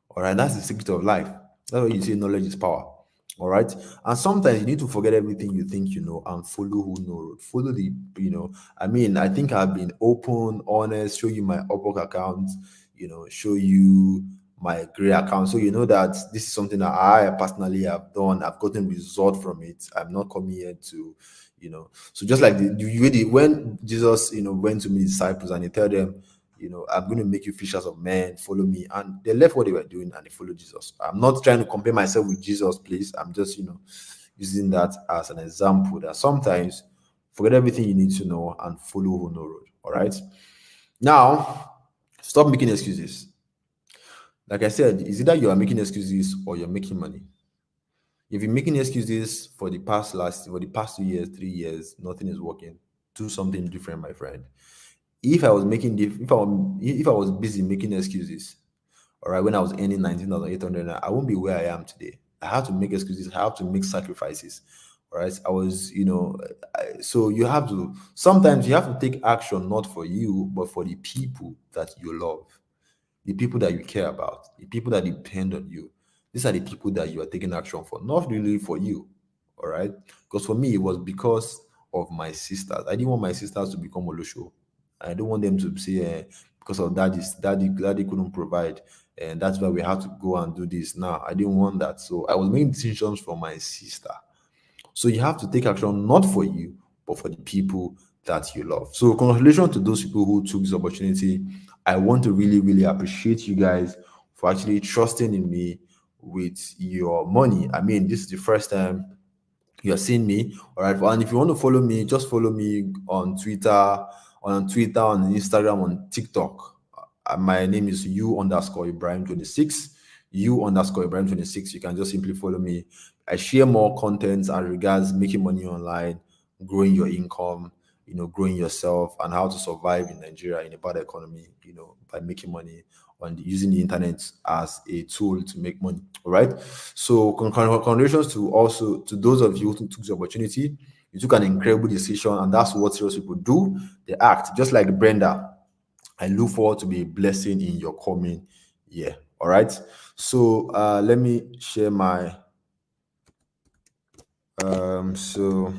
All right. That's the secret of life. That's why you say knowledge is power. All right. And sometimes you need to forget everything you think you know and follow who know road. Follow I mean, I think I've been open, honest, show you my Upwork account, show you my gray account. So you know that this is something that I personally have done. I've gotten result from it. I'm not coming here to, so just like when Jesus, went to meet his disciples and he tell them, I'm going to make you fishers of men, follow me. And they left what they were doing and they followed Jesus. I'm not trying to compare myself with Jesus, please. I'm just, using that as an example that sometimes forget everything you need to know and follow who know road. All right. Now, stop making excuses. Like I said, is either you are making excuses or you're making money. If you're making excuses for the past 2 years, 3 years, nothing is working. Do something different, my friend. If I was busy making excuses, all right, when I was earning 19,800, I won't be where I am today. I have to make excuses. I have to make sacrifices. All right, I was, so you have to. Sometimes you have to take action, not for you, but for the people that you love, the people that you care about, the people that depend on you. These are the people that you are taking action for, not really for you. All right. Because for me, it was because of my sisters. I didn't want my sisters to become Olusho. I don't want them to say, because of daddy couldn't provide, and that's why we had to go and do this. Now, I didn't want that. So I was making decisions for my sister. So you have to take action not for you, but for the people that you love. So congratulations to those people who took this opportunity. I want to really, really appreciate you guys for actually trusting in me with your money. I mean, this is the first time you're seeing me. All right. And if you want to follow me, just follow me on Twitter, on Instagram, on TikTok. My name is you_Ibrahim 26. You_Ibrahim 26. You can just simply follow me. I share more content as regards making money online, growing your income, growing yourself, and how to survive in Nigeria in a bad economy, by making money on using the internet as a tool to make money. All right. So congratulations to those of you who took the opportunity. You took an incredible decision, and that's what serious people do. They act just like Brenda. I look forward to be a blessing in your coming year. All right. So let me share my so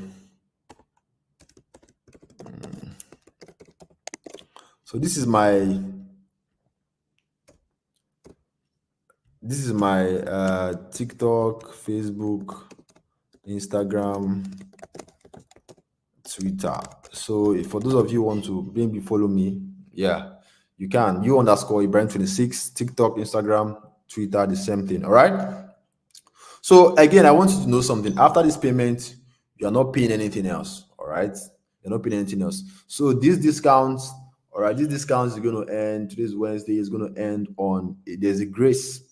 So this is my TikTok, Facebook, Instagram, Twitter. So if for those of you who want to maybe follow me, yeah, you can. You underscore Ibrahim 26, TikTok, Instagram, Twitter, the same thing. All right. So again, I want you to know something. After this payment, you are not paying anything else. All right. You're not paying anything else. So these discounts, all right, these discounts is going to end. Today's Wednesday is going to end on. There's a grace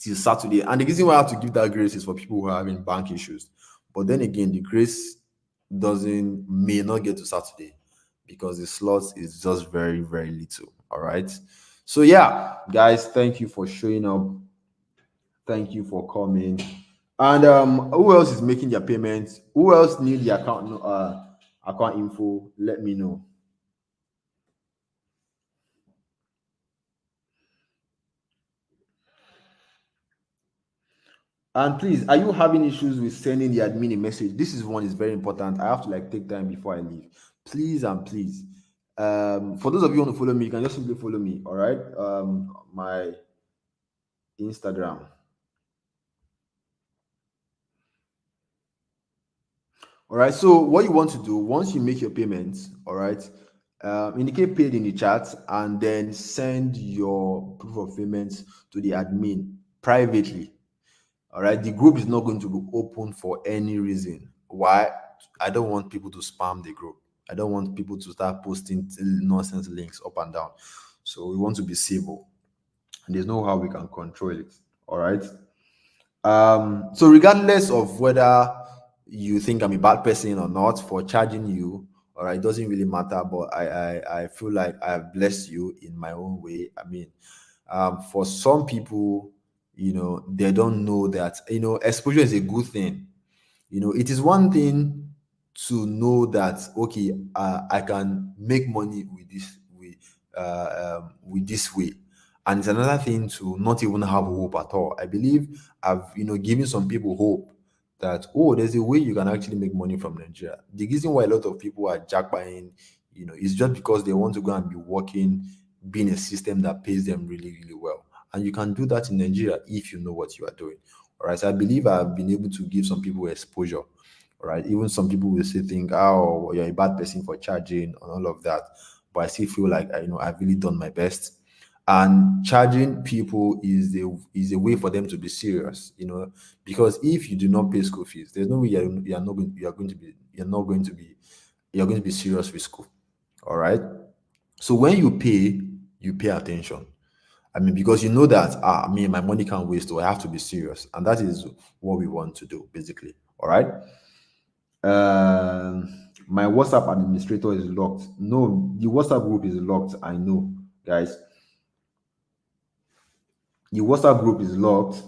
till Saturday. And the reason why I have to give that grace is for people who are having bank issues. But then again, the grace doesn't may not get to Saturday because the slots is just very, very little. All right. So yeah, guys, thank you for showing up. Thank you for coming. And who else is making their payments? Who else need the account info? Let me know. And please, are you having issues with sending the admin a message? This is one is very important. I have to like take time before I leave. Please and please. For those of you who want to follow me, you can just simply follow me. All right. My Instagram. All right. So what you want to do once you make your payments, all right, indicate paid in the chat and then send your proof of payments to the admin privately. All right. The group is not going to be open for any reason. Why? I don't want people to spam the group. I don't want people to start posting nonsense links up and down. So we want to be civil. And there's no how we can control it. All right. So regardless of whether you think I'm a bad person or not for charging you, all right, it doesn't really matter. But I feel like I have blessed you in my own way. I mean, for some people, they don't know that exposure is a good thing. It is one thing to know that okay, I can make money with this way, and it's another thing to not even have hope at all. I believe I've given some people hope that there's a way you can actually make money from Nigeria. The reason why a lot of people are jackpotting, is just because they want to go and be working, being a system that pays them really, really well. And you can do that in Nigeria if you know what you are doing. All right. So I believe I've been able to give some people exposure. All right. Even some people will say, think, oh, you're a bad person for charging and all of that. But I still feel like I've really done my best. And charging people is a way for them to be serious, because if you do not pay school fees, there's no way you're going to be serious with school. All right. So when you pay attention. I mean, because you know that my money can't waste, so I have to be serious, and that is what we want to do, basically. All right. My WhatsApp administrator is locked. No, the WhatsApp group is locked. I know, guys. The WhatsApp group is locked.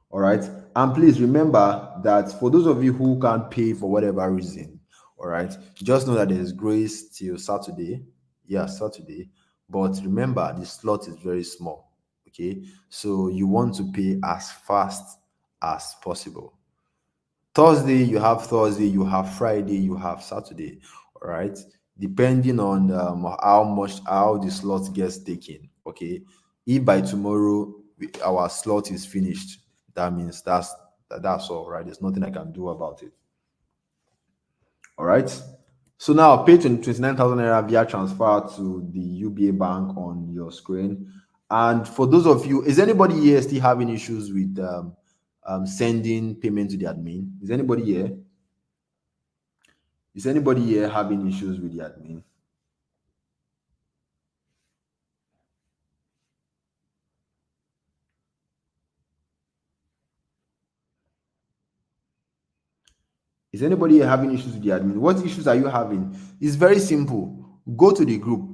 All right. And please remember that for those of you who can't pay for whatever reason, all right, just know that there's grace till Saturday. Yeah, Saturday. But remember, the slot is very small. Okay. So you want to pay as fast as possible. Thursday, you have Friday, you have Saturday. All right. Depending on how the slot gets taken. Okay. If by tomorrow our slot is finished, that means that's all right. There's nothing I can do about it. All right. So now pay 29,000 naira via transfer to the UBA bank on your screen. And for those of you, is anybody here still having issues with sending payment to the admin? Is anybody here? Is anybody here having issues with the admin? Is anybody here having issues with the admin? What issues are you having? It's very simple. Go to the group.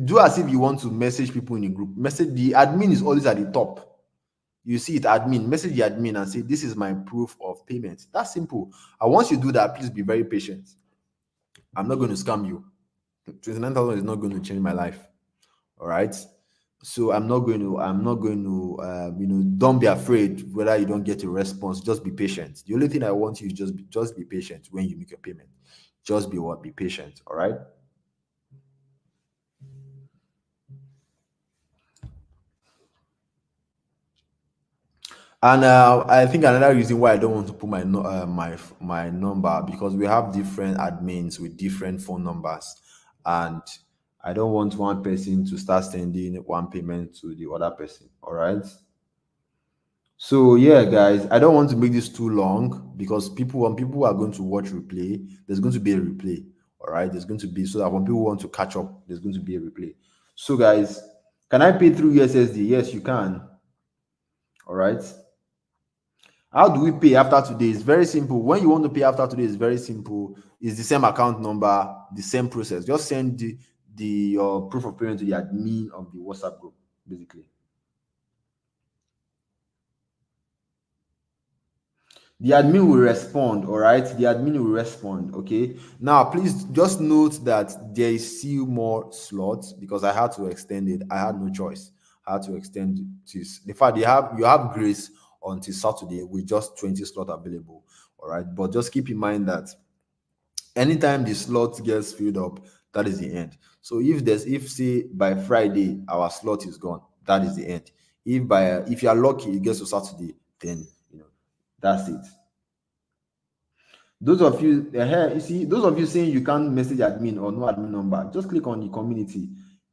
Do as if you want to message people in the group. Message the admin is always at the top. You see it, admin. Message the admin and say, "This is my proof of payment." That's simple. And once you do that, please be very patient. I'm not going to scam you. 29,000 is not going to change my life. All right. So I'm not going to don't be afraid whether you don't get a response. Just be patient. The only thing I want you is just be patient when you make your payment. Just be patient. All right. And I think another reason why I don't want to put my number, because we have different admins with different phone numbers, and I don't want one person to start sending one payment to the other person. All right. So yeah, guys, I don't want to make this too long, because when people are going to watch replay, there's going to be a replay. All right, there's going to be, so that when people want to catch up, there's going to be a replay. So guys, can I pay through USSD? Yes, you can. All right. How do we pay after today? It's very simple. When you want to pay after today, it's very simple. It's the same account number, the same process. Just send the proof of payment to the admin of the WhatsApp group, basically. The admin will respond. All right, the admin will respond. Okay, now please just note that there is still more slots, because I had to extend it. I had no choice. I had to extend this. In fact, you have grace until Saturday with just 20 slots available. All right, but just keep in mind that anytime the slot gets filled up, that is the end. So if say by Friday our slot is gone, that is the end. If you are lucky it gets to Saturday, then that's it. Those of you, you see, those of you saying you can't message admin or no admin number, just click on the community,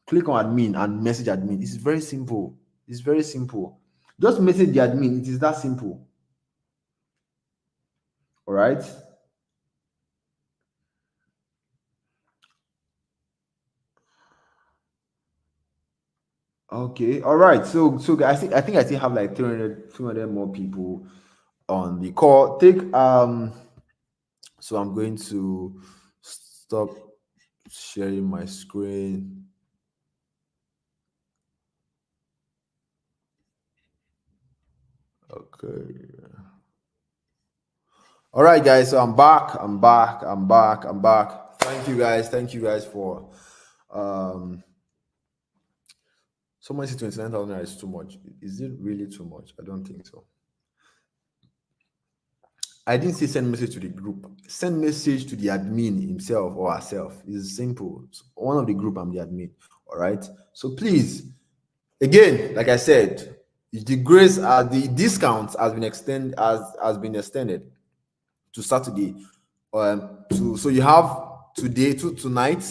click on admin and message admin. It's very simple. It's very simple. Just message the admin. It is that simple. All right. Okay. All right. So I think I still have like 300 more people on the call. So I'm going to stop sharing my screen. Okay. All right, guys. So I'm back. I'm back. I'm back. I'm back. Thank you, guys. Thank you, guys, for someone said 29,000 is too much. Is it really too much? I don't think so. I didn't say send message to the group. Send message to the admin himself or herself. It's simple. So one of the group, I'm the admin. All right. So please, again, like I said, the grace, the discount has been extended to Saturday. So you have today to tonight,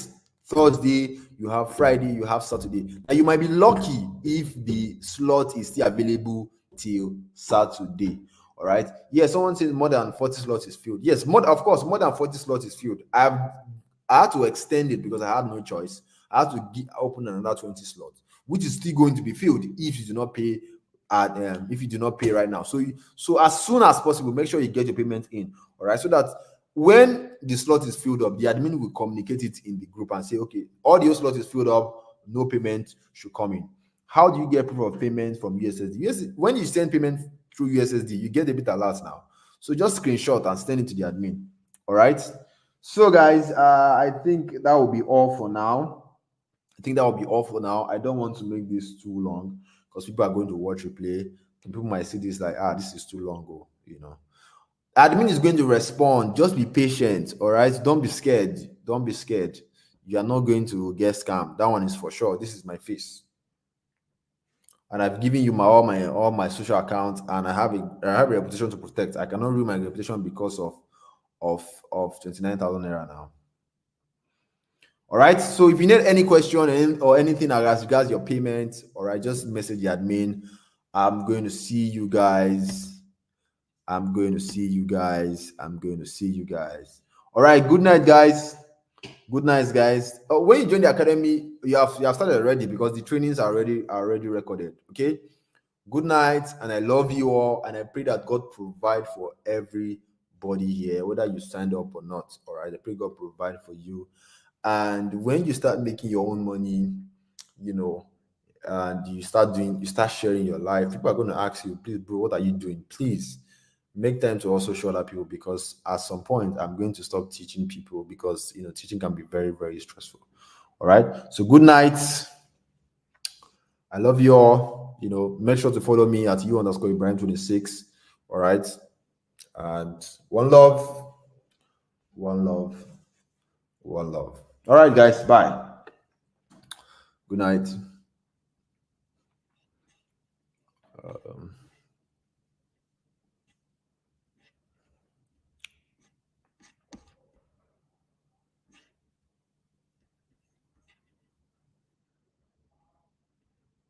Thursday, you have Friday, you have Saturday. And you might be lucky if the slot is still available till Saturday. All right. Yes, someone says more than 40 slots is filled. Yes, of course, more than 40 slots is filled. I had to extend it because I had no choice. I had to open another 20 slots, which is still going to be filled if you do not pay if you do not pay right now. So as soon as possible, make sure you get your payment in. All right, so that when the slot is filled up, the admin will communicate it in the group and say, okay, all the slot is filled up, no payment should come in. How do you get proof of payment from USSD? Yes, when you send payment through USSD, you get a bit alert now. So just screenshot and send it to the admin. All right. So guys, I think that will be all for now. I don't want to make this too long, because people are going to watch replay. And people might see this like, this is too long. Admin is going to respond. Just be patient. All right. Don't be scared. Don't be scared. You are not going to get scammed. That one is for sure. This is my face. And I've given you all my social accounts, and I have a reputation to protect. I cannot ruin my reputation because of 29,000 naira now. All right. So if you need any question or anything as regards your payment, all right, just message the admin. I'm going to see you guys. I'm going to see you guys. All right. Good night, guys. Good night, guys. When you join the academy, you have started already, because the trainings are already recorded. Okay. Good night, and I love you all, and I pray that God provide for everybody here, whether you signed up or not. All right. I pray God provide for you. And when you start making your own money, and you start sharing your life, people are going to ask you, please, bro, what are you doing? Please make time to also show other people, because at some point I'm going to stop teaching people, because teaching can be very, very stressful. All right. So good night. I love you all. Make sure to follow me at @you_Ibrahim26. All right. And one love, one love, one love. All right, guys. Bye. Good night.